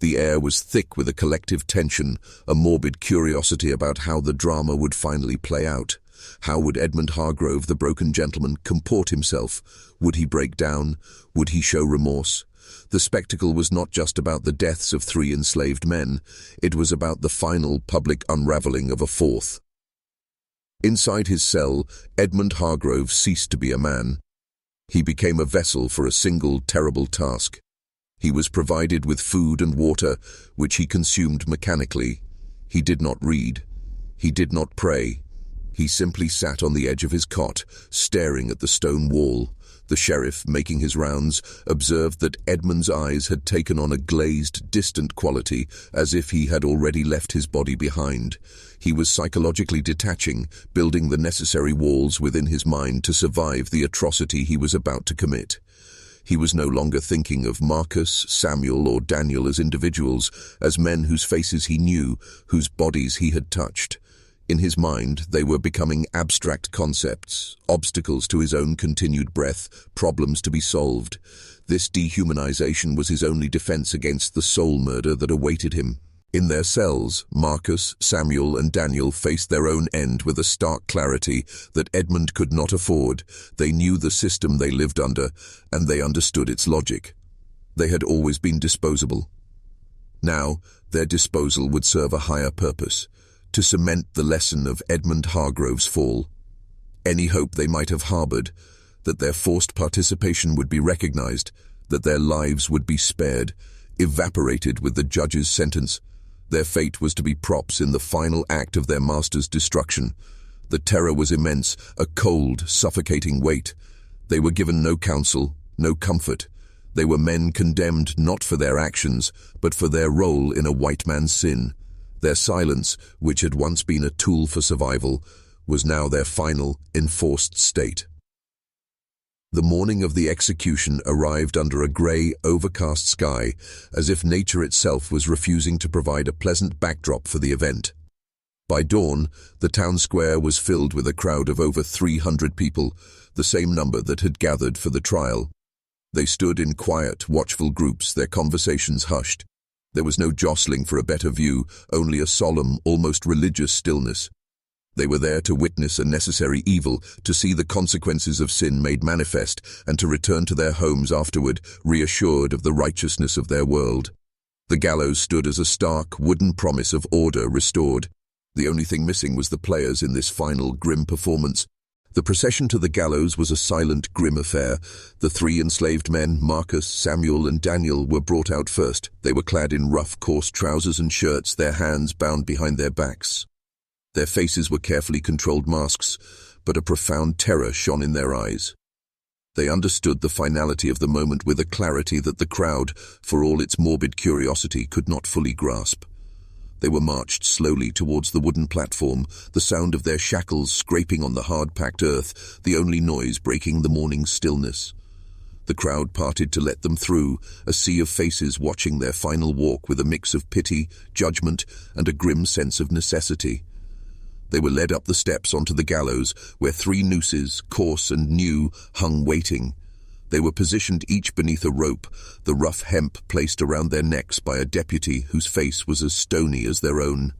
The air was thick with a collective tension, a morbid curiosity about how the drama would finally play out. How would Edmund Hargrove, the broken gentleman, comport himself? Would he break down? Would he show remorse? The spectacle was not just about the deaths of 3 enslaved men. It was about the final public unraveling of a 4th. Inside his cell, Edmund Hargrove ceased to be a man. He became a vessel for a single terrible task. He was provided with food and water, which he consumed mechanically. He did not read. He did not pray. He simply sat on the edge of his cot, staring at the stone wall. The sheriff, making his rounds, observed that Edmund's eyes had taken on a glazed, distant quality, as if he had already left his body behind. He was psychologically detaching, building the necessary walls within his mind to survive the atrocity he was about to commit. He was no longer thinking of Marcus, Samuel, or Daniel as individuals, as men whose faces he knew, whose bodies he had touched. In his mind, they were becoming abstract concepts, obstacles to his own continued breath, problems to be solved. This dehumanization was his only defense against the soul murder that awaited him. In their cells, Marcus, Samuel, and Daniel faced their own end with a stark clarity that Edmund could not afford. They knew the system they lived under, and they understood its logic. They had always been disposable. Now, their disposal would serve a higher purpose, to cement the lesson of Edmund Hargrove's fall. Any hope they might have harbored, that their forced participation would be recognized, that their lives would be spared, evaporated with the judge's sentence. Their fate was to be props in the final act of their master's destruction. The terror was immense, a cold, suffocating weight. They were given no counsel, no comfort. They were men condemned not for their actions, but for their role in a white man's sin. Their silence, which had once been a tool for survival, was now their final, enforced state. The morning of the execution arrived under a grey, overcast sky, as if nature itself was refusing to provide a pleasant backdrop for the event. By dawn, the town square was filled with a crowd of over 300 people, the same number that had gathered for the trial. They stood in quiet, watchful groups, their conversations hushed. There was no jostling for a better view, only a solemn, almost religious stillness. They were there to witness a necessary evil, to see the consequences of sin made manifest, and to return to their homes afterward, reassured of the righteousness of their world. The gallows stood as a stark, wooden promise of order restored. The only thing missing was the players in this final, grim performance. The procession to the gallows was a silent, grim affair. The 3 enslaved men, Marcus, Samuel, and Daniel, were brought out first. They were clad in rough, coarse trousers and shirts, their hands bound behind their backs. Their faces were carefully controlled masks, but a profound terror shone in their eyes. They understood the finality of the moment with a clarity that the crowd, for all its morbid curiosity, could not fully grasp. They were marched slowly towards the wooden platform, the sound of their shackles scraping on the hard-packed earth, the only noise breaking the morning stillness. The crowd parted to let them through, a sea of faces watching their final walk with a mix of pity, judgment, and a grim sense of necessity. They were led up the steps onto the gallows, where 3 nooses, coarse and new, hung waiting. They were positioned each beneath a rope, the rough hemp placed around their necks by a deputy whose face was as stony as their own.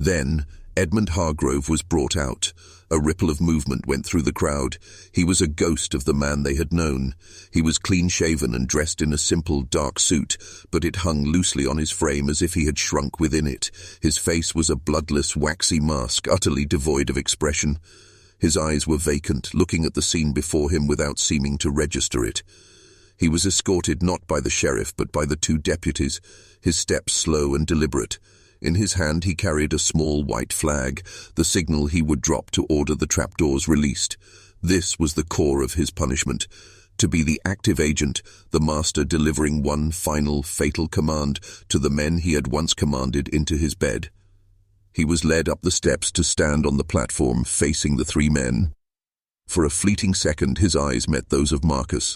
Then, Edmund Hargrove was brought out. A ripple of movement went through the crowd. He was a ghost of the man they had known. He was clean-shaven and dressed in a simple, dark suit, but it hung loosely on his frame as if he had shrunk within it. His face was a bloodless, waxy mask, utterly devoid of expression. His eyes were vacant, looking at the scene before him without seeming to register it. He was escorted not by the sheriff, but by the two deputies, his steps slow and deliberate. In his hand he carried a small white flag, the signal he would drop to order the trapdoors released. This was the core of his punishment, to be the active agent, the master delivering one final, fatal command to the men he had once commanded into his bed. He was led up the steps to stand on the platform, facing the three men. For a fleeting second his eyes met those of Marcus.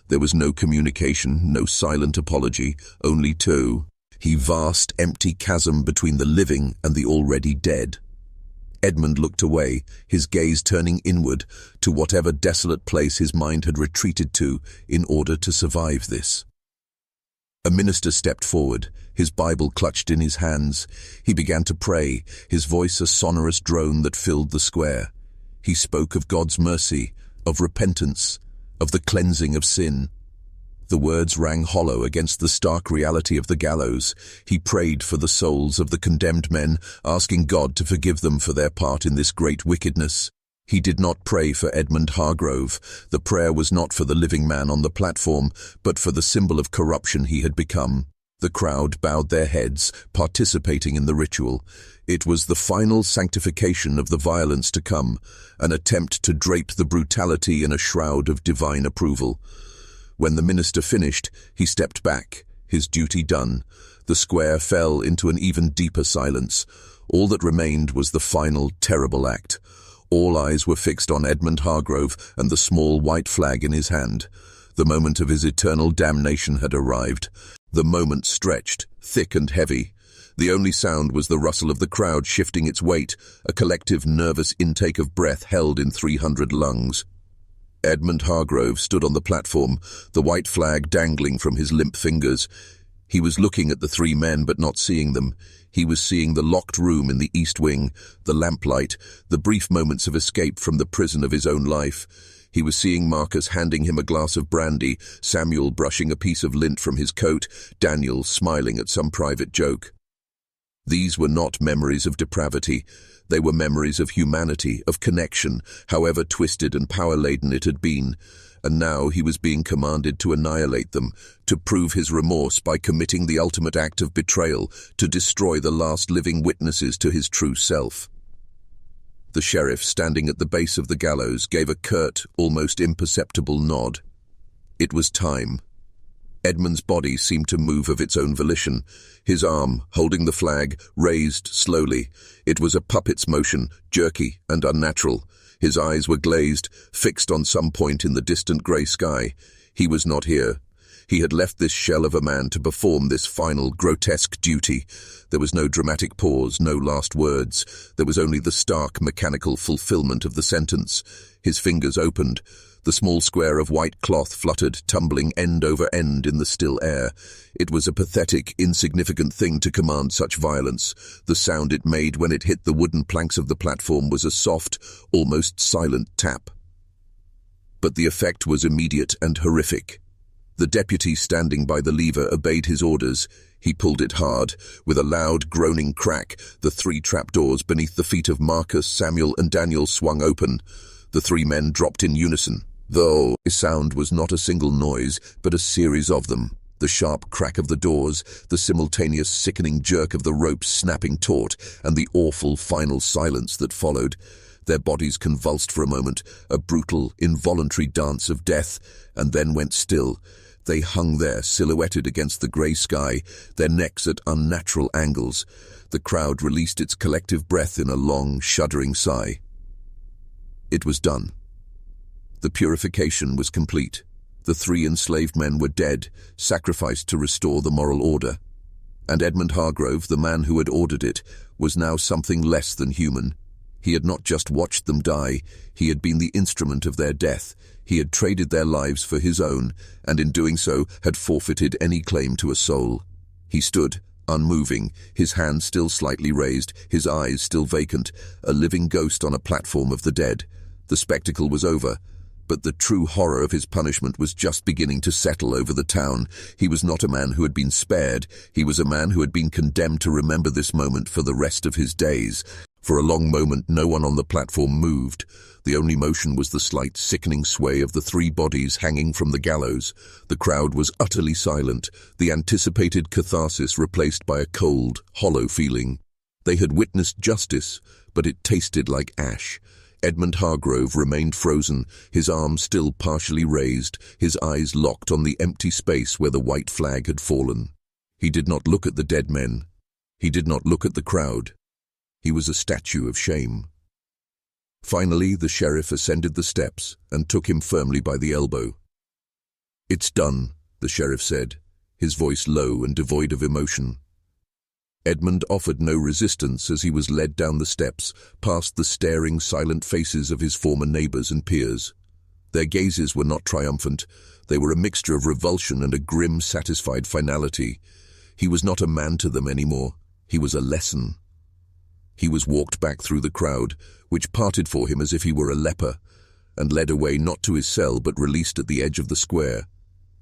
There was no communication, no silent apology, only two. The vast, empty chasm between the living and the already dead. Edmund looked away, his gaze turning inward to whatever desolate place his mind had retreated to in order to survive this. A minister stepped forward, his Bible clutched in his hands. He began to pray, his voice a sonorous drone that filled the square. He spoke of God's mercy, of repentance, of the cleansing of sin. The words rang hollow against the stark reality of the gallows. He prayed for the souls of the condemned men, asking God to forgive them for their part in this great wickedness. He did not pray for Edmund Hargrove. The prayer was not for the living man on the platform, but for the symbol of corruption he had become. The crowd bowed their heads, participating in the ritual. It was the final sanctification of the violence to come, an attempt to drape the brutality in a shroud of divine approval. When the minister finished, he stepped back, his duty done. The square fell into an even deeper silence. All that remained was the final, terrible act. All eyes were fixed on Edmund Hargrove and the small white flag in his hand. The moment of his eternal damnation had arrived. The moment stretched, thick and heavy. The only sound was the rustle of the crowd shifting its weight, a collective nervous intake of breath held in 300 lungs. Edmund Hargrove stood on the platform, the white flag dangling from his limp fingers. He was looking at the three men but not seeing them. He was seeing the locked room in the east wing, the lamplight, the brief moments of escape from the prison of his own life. He was seeing Marcus handing him a glass of brandy, Samuel brushing a piece of lint from his coat, Daniel smiling at some private joke. These were not memories of depravity. They were memories of humanity, of connection, however twisted and power-laden it had been. And now he was being commanded to annihilate them, to prove his remorse by committing the ultimate act of betrayal, to destroy the last living witnesses to his true self. The sheriff, standing at the base of the gallows, gave a curt, almost imperceptible nod. It was time. Edmund's body seemed to move of its own volition. His arm, holding the flag, raised slowly. It was a puppet's motion, jerky and unnatural. His eyes were glazed, fixed on some point in the distant grey sky. He was not here. He had left this shell of a man to perform this final, grotesque duty. There was no dramatic pause, no last words. There was only the stark, mechanical fulfillment of the sentence. His fingers opened. The small square of white cloth fluttered, tumbling end over end in the still air. It was a pathetic, insignificant thing to command such violence. The sound it made when it hit the wooden planks of the platform was a soft, almost silent tap. But the effect was immediate and horrific. The deputy standing by the lever obeyed his orders. He pulled it hard. With a loud, groaning crack, the three trapdoors beneath the feet of Marcus, Samuel, and Daniel swung open. The three men dropped in unison, though the sound was not a single noise, but a series of them. The sharp crack of the doors, the simultaneous sickening jerk of the ropes snapping taut, and the awful final silence that followed. Their bodies convulsed for a moment, a brutal, involuntary dance of death, and then went still. They hung there, silhouetted against the grey sky, their necks at unnatural angles. The crowd released its collective breath in a long, shuddering sigh. It was done. The purification was complete. The three enslaved men were dead, sacrificed to restore the moral order. And Edmund Hargrove, the man who had ordered it, was now something less than human. He had not just watched them die, he had been the instrument of their death. He had traded their lives for his own, and in doing so had forfeited any claim to a soul. He stood, unmoving, his hand still slightly raised, his eyes still vacant, a living ghost on a platform of the dead. The spectacle was over, but the true horror of his punishment was just beginning to settle over the town. He was not a man who had been spared. He was a man who had been condemned to remember this moment for the rest of his days. For a long moment, no one on the platform moved. The only motion was the slight, sickening sway of the three bodies hanging from the gallows. The crowd was utterly silent, the anticipated catharsis replaced by a cold, hollow feeling. They had witnessed justice, but it tasted like ash. Edmund Hargrove remained frozen, his arms still partially raised, his eyes locked on the empty space where the white flag had fallen. He did not look at the dead men. He did not look at the crowd. He was a statue of shame. Finally, the sheriff ascended the steps and took him firmly by the elbow. "It's done," the sheriff said, his voice low and devoid of emotion. Edmund offered no resistance as he was led down the steps, past the staring, silent faces of his former neighbors and peers. Their gazes were not triumphant. They were a mixture of revulsion and a grim, satisfied finality. He was not a man to them anymore. He was a lesson. He was walked back through the crowd, which parted for him as if he were a leper, and led away not to his cell but released at the edge of the square.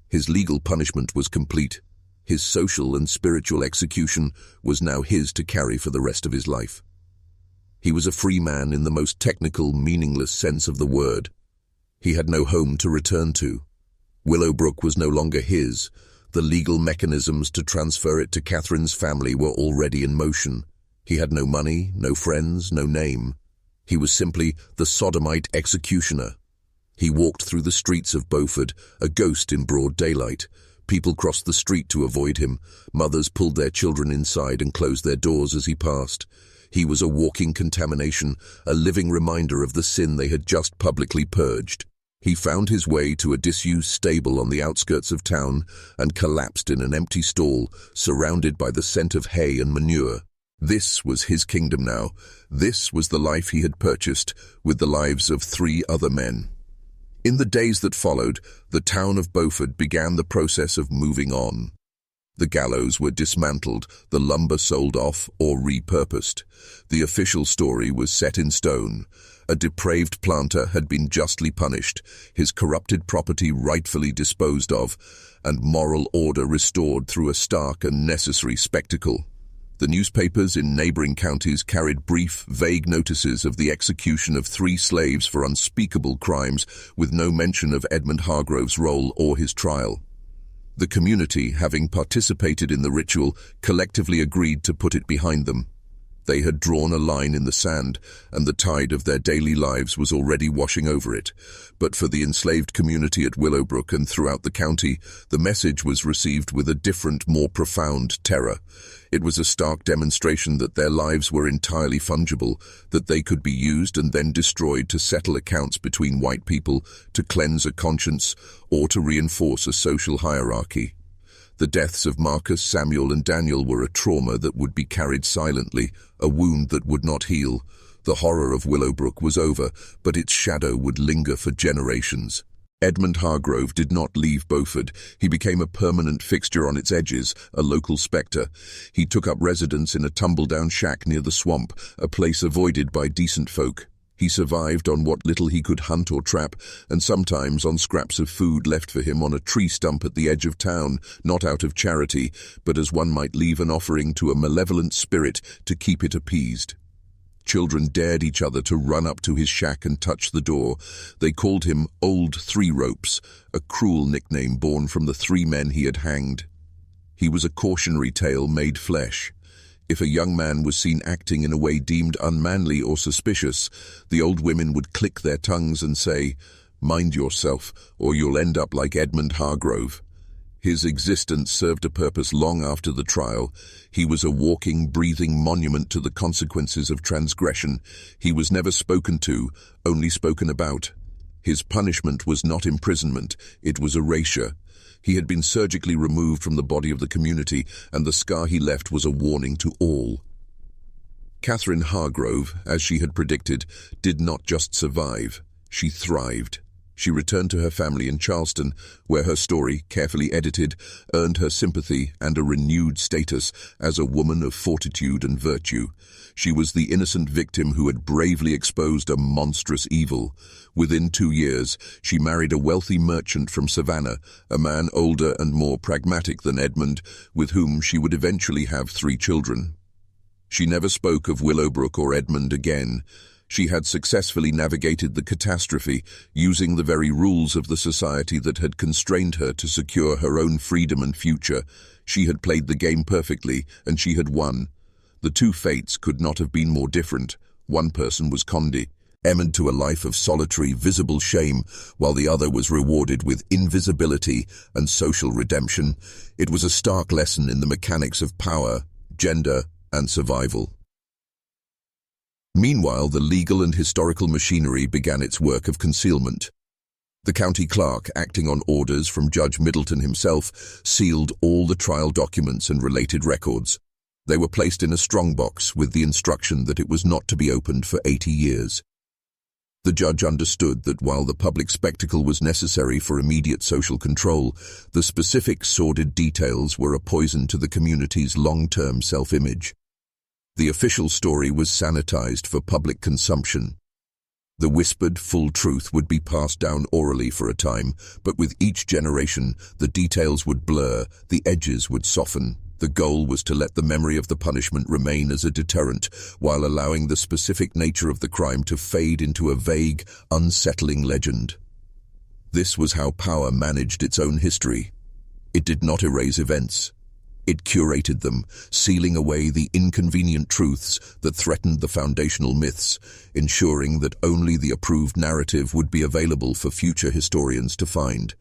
His legal punishment was complete. His social and spiritual execution was now his to carry for the rest of his life. He was a free man in the most technical, meaningless sense of the word. He had no home to return to. Willowbrook was no longer his. The legal mechanisms to transfer it to Katherine's family were already in motion. He had no money, no friends, no name. He was simply the sodomite executioner. He walked through the streets of Beaufort, a ghost in broad daylight. People crossed the street to avoid him. Mothers pulled their children inside and closed their doors as he passed. He was a walking contamination, a living reminder of the sin they had just publicly purged. He found his way to a disused stable on the outskirts of town and collapsed in an empty stall, surrounded by the scent of hay and manure. This was his kingdom now. This was the life he had purchased with the lives of 3 other men. In the days that followed, the town of Beaufort began the process of moving on. The gallows were dismantled, the lumber sold off or repurposed. The official story was set in stone. A depraved planter had been justly punished, his corrupted property rightfully disposed of, and moral order restored through a stark and necessary spectacle. The newspapers in neighboring counties carried brief, vague notices of the execution of 3 slaves for unspeakable crimes, with no mention of Edmund Hargrove's role or his trial. The community, having participated in the ritual, collectively agreed to put it behind them. They had drawn a line in the sand, and the tide of their daily lives was already washing over it. But for the enslaved community at Willowbrook and throughout the county, the message was received with a different, more profound terror. It was a stark demonstration that their lives were entirely fungible, that they could be used and then destroyed to settle accounts between white people, to cleanse a conscience, or to reinforce a social hierarchy. The deaths of Marcus, Samuel, and Daniel were a trauma that would be carried silently, a wound that would not heal. The horror of Willowbrook was over, but its shadow would linger for generations. Edmund Hargrove did not leave Beaufort. He became a permanent fixture on its edges, a local spectre. He took up residence in a tumble-down shack near the swamp, a place avoided by decent folk. He survived on what little he could hunt or trap, and sometimes on scraps of food left for him on a tree stump at the edge of town, not out of charity, but as one might leave an offering to a malevolent spirit to keep it appeased. Children dared each other to run up to his shack and touch the door. They called him Old Three Ropes, a cruel nickname born from the 3 men he had hanged. He was a cautionary tale made flesh. If a young man was seen acting in a way deemed unmanly or suspicious, the old women would click their tongues and say, "Mind yourself, or you'll end up like Edmund Hargrove." His existence served a purpose long after the trial. He was a walking, breathing monument to the consequences of transgression. He was never spoken to, only spoken about. His punishment was not imprisonment, it was erasure. He had been surgically removed from the body of the community, and the scar he left was a warning to all. Katherine Hargrove, as she had predicted, did not just survive, she thrived. She returned to her family in Charleston, where her story, carefully edited, earned her sympathy and a renewed status as a woman of fortitude and virtue. She was the innocent victim who had bravely exposed a monstrous evil. Within 2 years, she married a wealthy merchant from Savannah, a man older and more pragmatic than Edmund, with whom she would eventually have 3 children. She never spoke of Willowbrook or Edmund again. She had successfully navigated the catastrophe, using the very rules of the society that had constrained her to secure her own freedom and future. She had played the game perfectly, and she had won. The 2 fates could not have been more different. One person was condemned to a life of solitary, visible shame, while the other was rewarded with invisibility and social redemption. It was a stark lesson in the mechanics of power, gender, and survival. Meanwhile, the legal and historical machinery began its work of concealment. The county clerk, acting on orders from Judge Middleton himself, sealed all the trial documents and related records. They were placed in a strongbox with the instruction that it was not to be opened for 80 years. The judge understood that while the public spectacle was necessary for immediate social control, the specific sordid details were a poison to the community's long-term self-image. The official story was sanitized for public consumption. The whispered full truth would be passed down orally for a time, but with each generation, the details would blur, the edges would soften. The goal was to let the memory of the punishment remain as a deterrent, while allowing the specific nature of the crime to fade into a vague, unsettling legend. This was how power managed its own history. It did not erase events. It curated them, sealing away the inconvenient truths that threatened the foundational myths, ensuring that only the approved narrative would be available for future historians to find.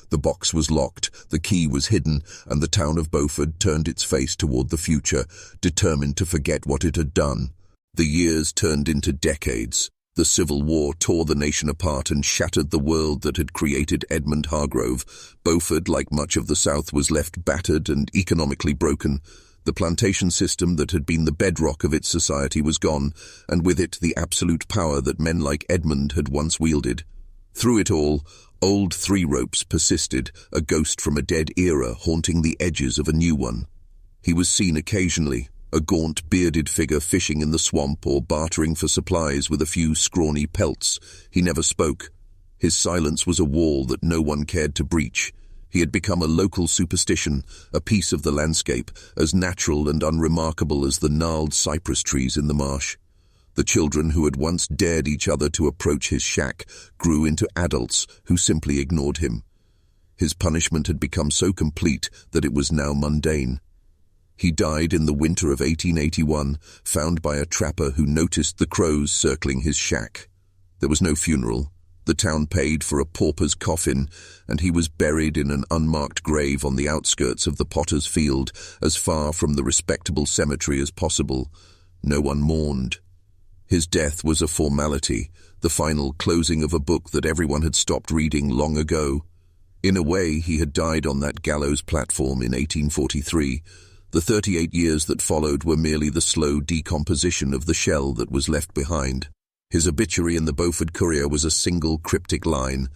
The box was locked, the key was hidden, and the town of Beaufort turned its face toward the future, determined to forget what it had done. The years turned into decades. The Civil War tore the nation apart and shattered the world that had created Edmund Hargrove. Beaufort, like much of the South, was left battered and economically broken. The plantation system that had been the bedrock of its society was gone, and with it the absolute power that men like Edmund had once wielded. Through it all, old Three Ropes persisted, a ghost from a dead era haunting the edges of a new one. He was seen occasionally, a gaunt, bearded figure fishing in the swamp or bartering for supplies with a few scrawny pelts. He never spoke. His silence was a wall that no one cared to breach. He had become a local superstition, a piece of the landscape, as natural and unremarkable as the gnarled cypress trees in the marsh. The children who had once dared each other to approach his shack grew into adults who simply ignored him. His punishment had become so complete that it was now mundane. He died in the winter of 1881, found by a trapper who noticed the crows circling his shack. There was no funeral. The town paid for a pauper's coffin, and he was buried in an unmarked grave on the outskirts of the potter's field, as far from the respectable cemetery as possible. No one mourned. His death was a formality, the final closing of a book that everyone had stopped reading long ago. In a way, he had died on that gallows platform in 1843. The 38 years that followed were merely the slow decomposition of the shell that was left behind. His obituary in the Beaufort Courier was a single cryptic line.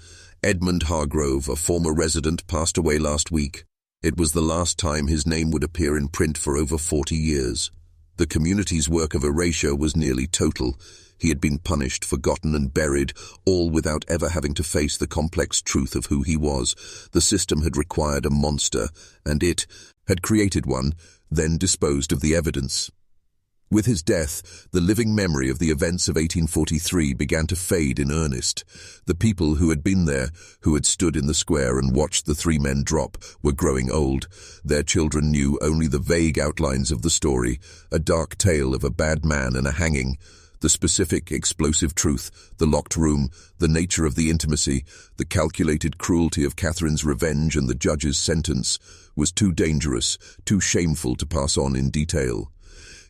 Edmund Hargrove, a former resident, passed away last week. It was the last time his name would appear in print for over 40 years. The community's work of erasure was nearly total. He had been punished, forgotten, and buried, all without ever having to face the complex truth of who he was. The system had required a monster, and it had created one, then disposed of the evidence. With his death, the living memory of the events of 1843 began to fade in earnest. The people who had been there, who had stood in the square and watched the 3 men drop, were growing old. Their children knew only the vague outlines of the story, a dark tale of a bad man and a hanging. The specific, explosive truth, the locked room, the nature of the intimacy, the calculated cruelty of Catherine's revenge and the judge's sentence was too dangerous, too shameful to pass on in detail.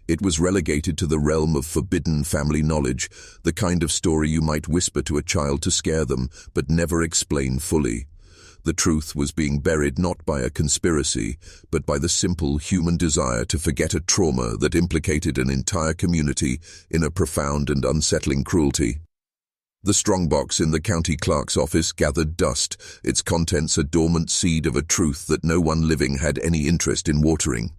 It was relegated to the realm of forbidden family knowledge, the kind of story you might whisper to a child to scare them, but never explain fully. The truth was being buried not by a conspiracy, but by the simple human desire to forget a trauma that implicated an entire community in a profound and unsettling cruelty. The strongbox in the county clerk's office gathered dust, its contents a dormant seed of a truth that no one living had any interest in watering.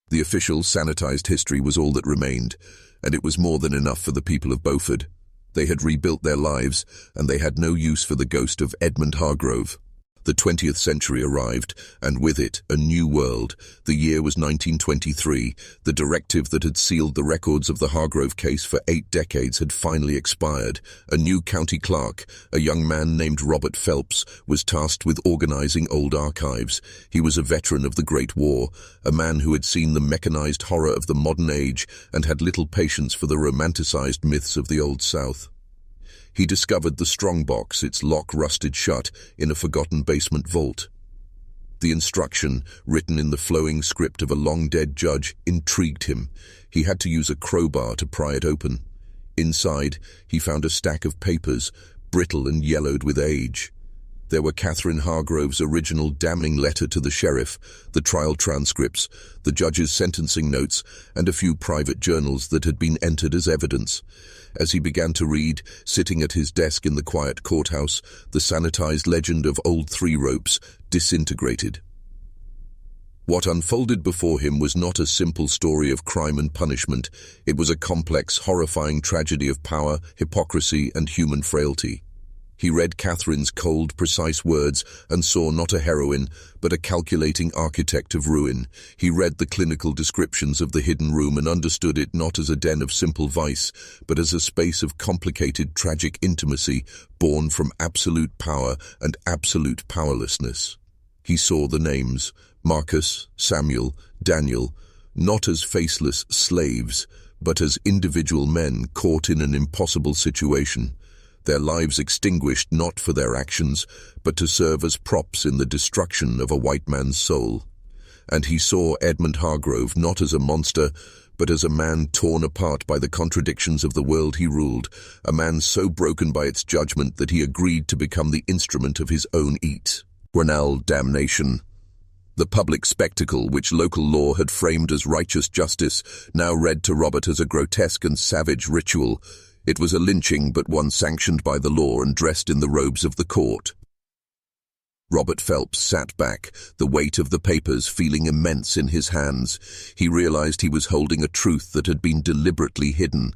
The official, sanitized history was all that remained, and it was more than enough for the people of Beaufort. They had rebuilt their lives, and they had no use for the ghost of Edmund Hargrove. The 20th century arrived, and with it, a new world. The year was 1923. The directive that had sealed the records of the Hargrove case for 8 decades had finally expired. A new county clerk, a young man named Robert Phelps, was tasked with organizing old archives. He was a veteran of the Great War, a man who had seen the mechanized horror of the modern age and had little patience for the romanticized myths of the Old South. He discovered the strongbox, its lock rusted shut, in a forgotten basement vault. The instruction, written in the flowing script of a long-dead judge, intrigued him. He had to use a crowbar to pry it open. Inside, he found a stack of papers, brittle and yellowed with age. There were Katherine Hargrove's original damning letter to the sheriff, the trial transcripts, the judge's sentencing notes, and a few private journals that had been entered as evidence. As he began to read, sitting at his desk in the quiet courthouse, the sanitized legend of Old Three Ropes disintegrated. What unfolded before him was not a simple story of crime and punishment. It was a complex, horrifying tragedy of power, hypocrisy, and human frailty. He read Katherine's cold, precise words and saw not a heroine, but a calculating architect of ruin. He read the clinical descriptions of the hidden room and understood it not as a den of simple vice, but as a space of complicated, tragic intimacy, born from absolute power and absolute powerlessness. He saw the names, Marcus, Samuel, Daniel, not as faceless slaves, but as individual men caught in an impossible situation. Their lives extinguished not for their actions, but to serve as props in the destruction of a white man's soul. And he saw Edmund Hargrove not as a monster, but as a man torn apart by the contradictions of the world he ruled, a man so broken by its judgment that he agreed to become the instrument of his own eternal damnation. The public spectacle, which local law had framed as righteous justice, now read to Robert as a grotesque and savage ritual. It was a lynching, but one sanctioned by the law and dressed in the robes of the court. Robert Phelps sat back, the weight of the papers feeling immense in his hands. He realized he was holding a truth that had been deliberately hidden.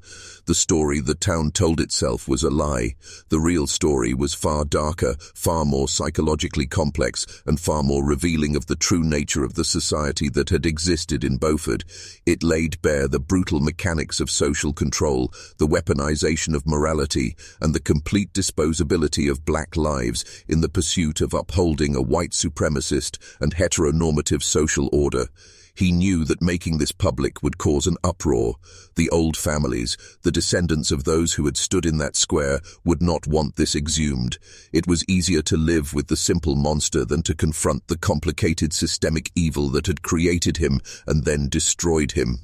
The story the town told itself was a lie. The real story was far darker, far more psychologically complex, and far more revealing of the true nature of the society that had existed in Beaufort. It laid bare the brutal mechanics of social control, the weaponization of morality, and the complete disposability of black lives in the pursuit of upholding a white supremacist and heteronormative social order. He knew that making this public would cause an uproar. The old families, the descendants of those who had stood in that square, would not want this exhumed. It was easier to live with the simple monster than to confront the complicated systemic evil that had created him and then destroyed him.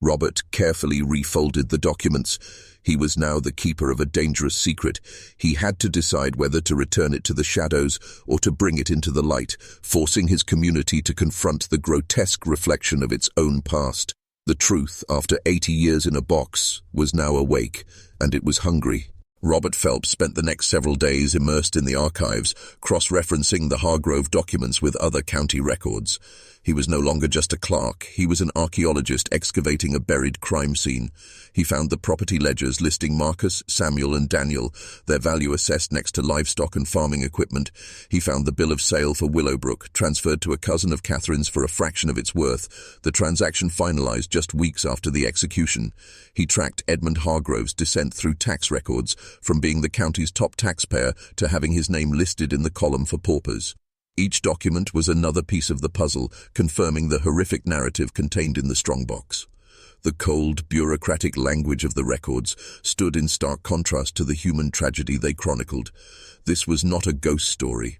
Robert carefully refolded the documents. He was now the keeper of a dangerous secret. He had to decide whether to return it to the shadows or to bring it into the light, forcing his community to confront the grotesque reflection of its own past. The truth, after 80 years in a box, was now awake, and it was hungry. Robert Phelps spent the next several days immersed in the archives, cross-referencing the Hargrove documents with other county records. He was no longer just a clerk, he was an archaeologist excavating a buried crime scene. He found the property ledgers listing Marcus, Samuel, and Daniel, their value assessed next to livestock and farming equipment. He found the bill of sale for Willowbrook, transferred to a cousin of Katherine's for a fraction of its worth, the transaction finalized just weeks after the execution. He tracked Edmund Hargrove's descent through tax records, from being the county's top taxpayer to having his name listed in the column for paupers. Each document was another piece of the puzzle, confirming the horrific narrative contained in the strongbox. The cold, bureaucratic language of the records stood in stark contrast to the human tragedy they chronicled. This was not a ghost story.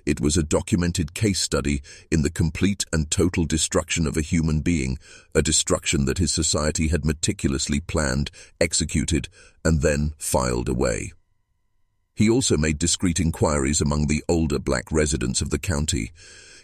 It was a documented case study in the complete and total destruction of a human being, a destruction that his society had meticulously planned, executed, and then filed away. He also made discreet inquiries among the older black residents of the county.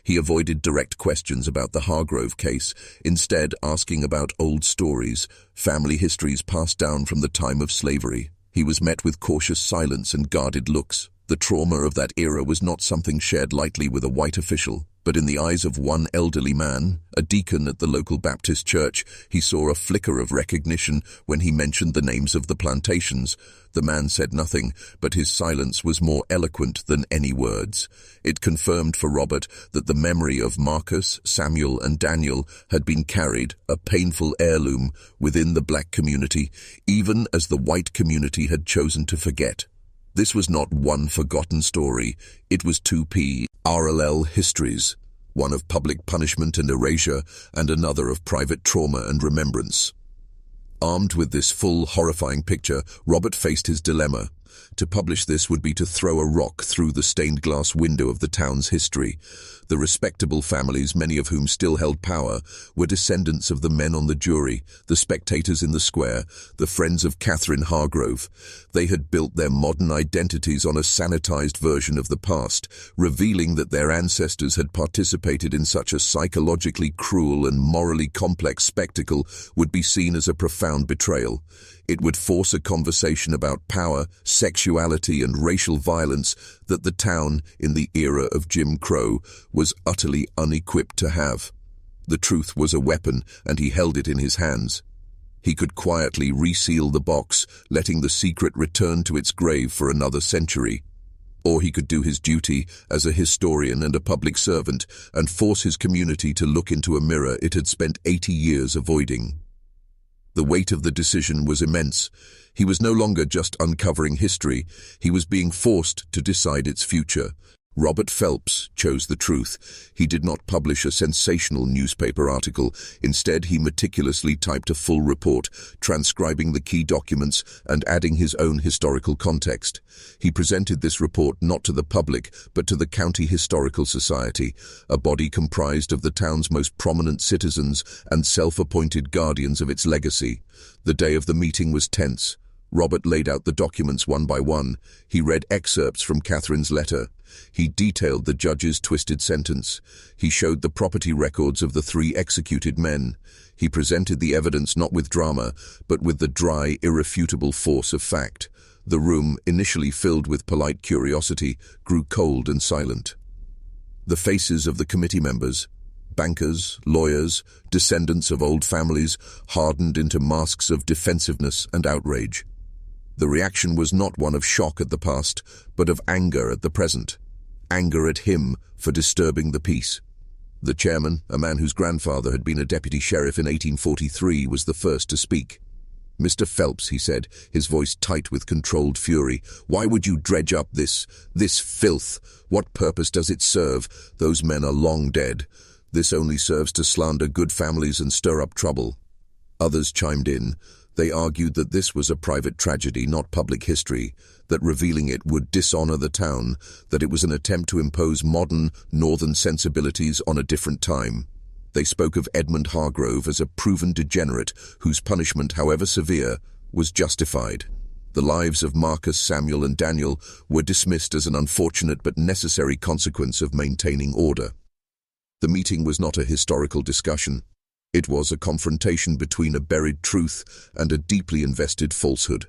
He avoided direct questions about the Hargrove case, instead asking about old stories, family histories passed down from the time of slavery. He was met with cautious silence and guarded looks. The trauma of that era was not something shared lightly with a white official, but in the eyes of one elderly man, a deacon at the local Baptist church, he saw a flicker of recognition when he mentioned the names of the plantations. The man said nothing, but his silence was more eloquent than any words. It confirmed for Robert that the memory of Marcus, Samuel, and Daniel had been carried, a painful heirloom, within the black community, even as the white community had chosen to forget. This was not one forgotten story, it was two parallel histories, one of public punishment and erasure, and another of private trauma and remembrance. Armed with this full, horrifying picture, Robert faced his dilemma. To publish this would be to throw a rock through the stained glass window of the town's history. The respectable families, many of whom still held power, were descendants of the men on the jury, the spectators in the square, the friends of Katherine Hargrove. They had built their modern identities on a sanitized version of the past, revealing that their ancestors had participated in such a psychologically cruel and morally complex spectacle would be seen as a profound betrayal. It would force a conversation about power, sexuality, and racial violence that the town, in the era of Jim Crow, was utterly unequipped to have. The truth was a weapon, and he held it in his hands. He could quietly reseal the box, letting the secret return to its grave for another century. Or he could do his duty as a historian and a public servant and force his community to look into a mirror it had spent 80 years avoiding. The weight of the decision was immense. He was no longer just uncovering history, he was being forced to decide its future. Robert Phelps chose the truth. He did not publish a sensational newspaper article. Instead, he meticulously typed a full report, transcribing the key documents and adding his own historical context. He presented this report not to the public, but to the County Historical Society, a body comprised of the town's most prominent citizens and self-appointed guardians of its legacy. The day of the meeting was tense. Robert laid out the documents one by one. He read excerpts from Katherine's letter. He detailed the judge's twisted sentence. He showed the property records of the 3 executed men. He presented the evidence not with drama, but with the dry, irrefutable force of fact. The room, initially filled with polite curiosity, grew cold and silent. The faces of the committee members, bankers, lawyers, descendants of old families, hardened into masks of defensiveness and outrage. The reaction was not one of shock at the past, but of anger at the present. Anger at him for disturbing the peace. The chairman, a man whose grandfather had been a deputy sheriff in 1843, was the first to speak. "Mr. Phelps," he said, his voice tight with controlled fury, "why would you dredge up this filth? What purpose does it serve? Those men are long dead. This only serves to slander good families and stir up trouble." Others chimed in. They argued that this was a private tragedy, not public history, that revealing it would dishonor the town, that it was an attempt to impose modern, northern sensibilities on a different time. They spoke of Edmund Hargrove as a proven degenerate whose punishment, however severe, was justified. The lives of Marcus, Samuel, and Daniel were dismissed as an unfortunate but necessary consequence of maintaining order. The meeting was not a historical discussion. It was a confrontation between a buried truth and a deeply invested falsehood.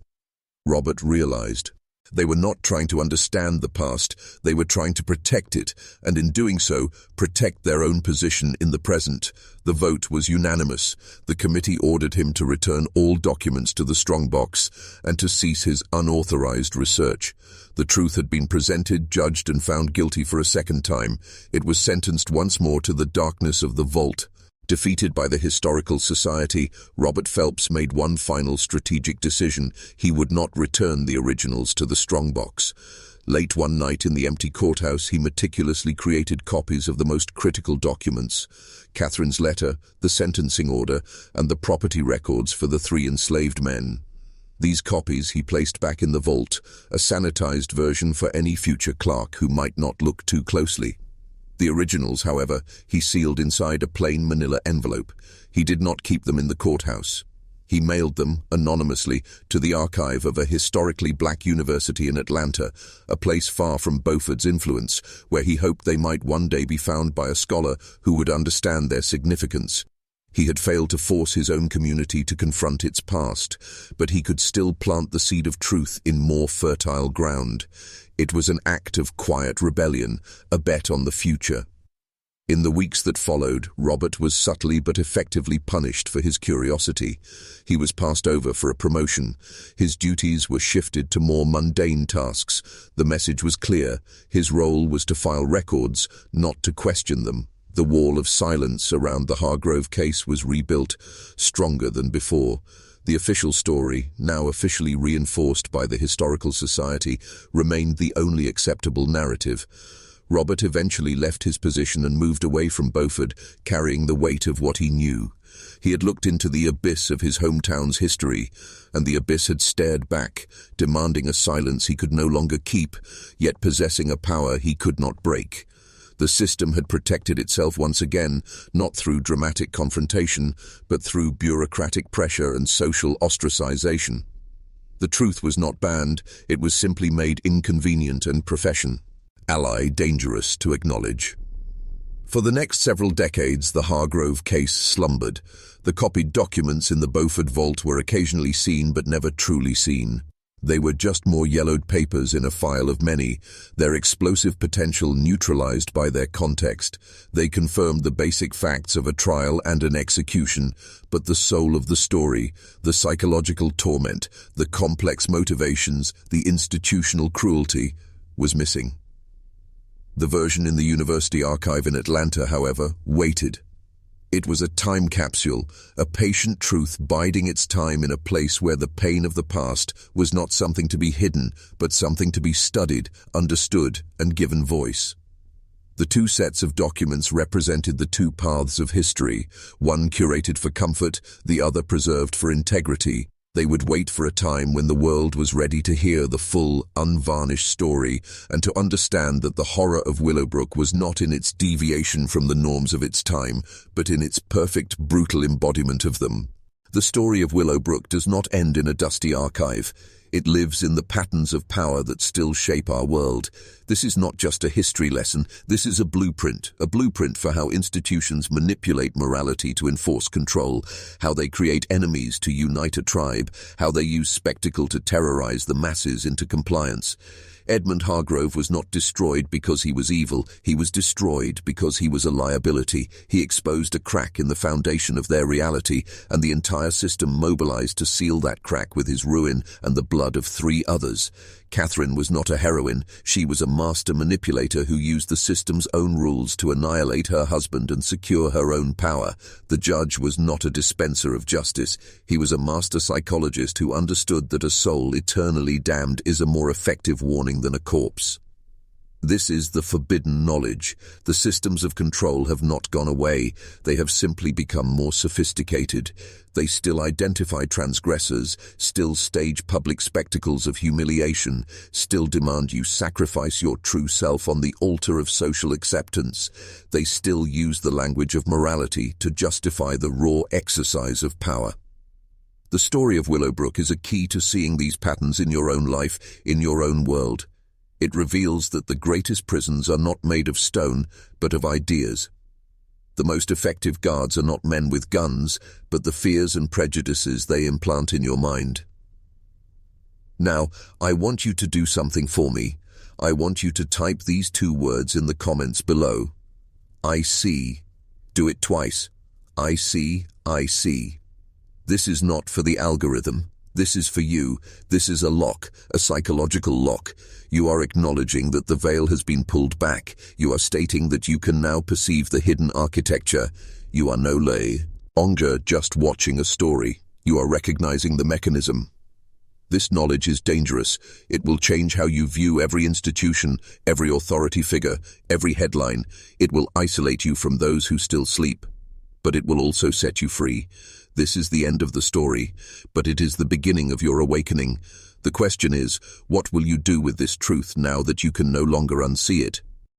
Robert realized they were not trying to understand the past, they were trying to protect it, and in doing so, protect their own position in the present. The vote was unanimous. The committee ordered him to return all documents to the strongbox and to cease his unauthorized research. The truth had been presented, judged, and found guilty for a second time. It was sentenced once more to the darkness of the vault. Defeated by the Historical Society, Robert Phelps made one final strategic decision. He would not return the originals to the strongbox. Late one night in the empty courthouse, he meticulously created copies of the most critical documents: Katherine's letter, the sentencing order, and the property records for the 3 enslaved men. These copies he placed back in the vault, a sanitized version for any future clerk who might not look too closely. The originals, however, he sealed inside a plain manila envelope. He did not keep them in the courthouse. He mailed them, anonymously, to the archive of a historically black university in Atlanta, a place far from Beaufort's influence, where he hoped they might one day be found by a scholar who would understand their significance. He had failed to force his own community to confront its past, but he could still plant the seed of truth in more fertile ground. It was an act of quiet rebellion, a bet on the future. In the weeks that followed, Robert was subtly but effectively punished for his curiosity. He was passed over for a promotion. His duties were shifted to more mundane tasks. The message was clear. His role was to file records, not to question them. The wall of silence around the Hargrove case was rebuilt, stronger than before. The official story, now officially reinforced by the Historical Society, remained the only acceptable narrative. Robert eventually left his position and moved away from Beaufort, carrying the weight of what he knew. He had looked into the abyss of his hometown's history, and the abyss had stared back, demanding a silence he could no longer keep, yet possessing a power he could not break. The system had protected itself once again, not through dramatic confrontation, but through bureaucratic pressure and social ostracization. The truth was not banned, it was simply made inconvenient and profession. Ally dangerous to acknowledge. For the next several decades, the Hargrove case slumbered. The copied documents in the Beaufort vault were occasionally seen but never truly seen. They were just more yellowed papers in a file of many, their explosive potential neutralized by their context. They confirmed the basic facts of a trial and an execution, but the soul of the story, the psychological torment, the complex motivations, the institutional cruelty, was missing. The version in the University Archive in Atlanta, however, waited. It was a time capsule, a patient truth biding its time in a place where the pain of the past was not something to be hidden, but something to be studied, understood, and given voice. The two sets of documents represented the two paths of history, one curated for comfort, the other preserved for integrity. They would wait for a time when the world was ready to hear the full, unvarnished story and to understand that the horror of Willowbrook was not in its deviation from the norms of its time, but in its perfect, brutal embodiment of them. The story of Willowbrook does not end in a dusty archive. It lives in the patterns of power that still shape our world. This is not just a history lesson, this is a blueprint for how institutions manipulate morality to enforce control, how they create enemies to unite a tribe, how they use spectacle to terrorize the masses into compliance. Edmund Hargrove was not destroyed because he was evil, he was destroyed because he was a liability. He exposed a crack in the foundation of their reality, and the entire system mobilized to seal that crack with his ruin and the blood of 3 others. Katherine was not a heroine, she was a master manipulator who used the system's own rules to annihilate her husband and secure her own power. The judge was not a dispenser of justice, he was a master psychologist who understood that a soul eternally damned is a more effective warning than a corpse. This is the forbidden knowledge. The systems of control have not gone away, they have simply become more sophisticated. They still identify transgressors, still stage public spectacles of humiliation, still demand you sacrifice your true self on the altar of social acceptance. They still use the language of morality to justify the raw exercise of power. The story of Willowbrook is a key to seeing these patterns in your own life, in your own world. It reveals that the greatest prisons are not made of stone, but of ideas. The most effective guards are not men with guns, but the fears and prejudices they implant in your mind. Now, I want you to do something for me. I want you to type these 2 words in the comments below. I see. Do it twice. I see, I see. This is not for the algorithm. This is for you. This is a lock, a psychological lock. You are acknowledging that the veil has been pulled back. You are stating that you can now perceive the hidden architecture. You are no longer just watching a story. You are recognizing the mechanism. This knowledge is dangerous. It will change how you view every institution, every authority figure, every headline. It will isolate you from those who still sleep. But it will also set you free. This is the end of the story, but it is the beginning of your awakening. The question is, what will you do with this truth now that you can no longer unsee it?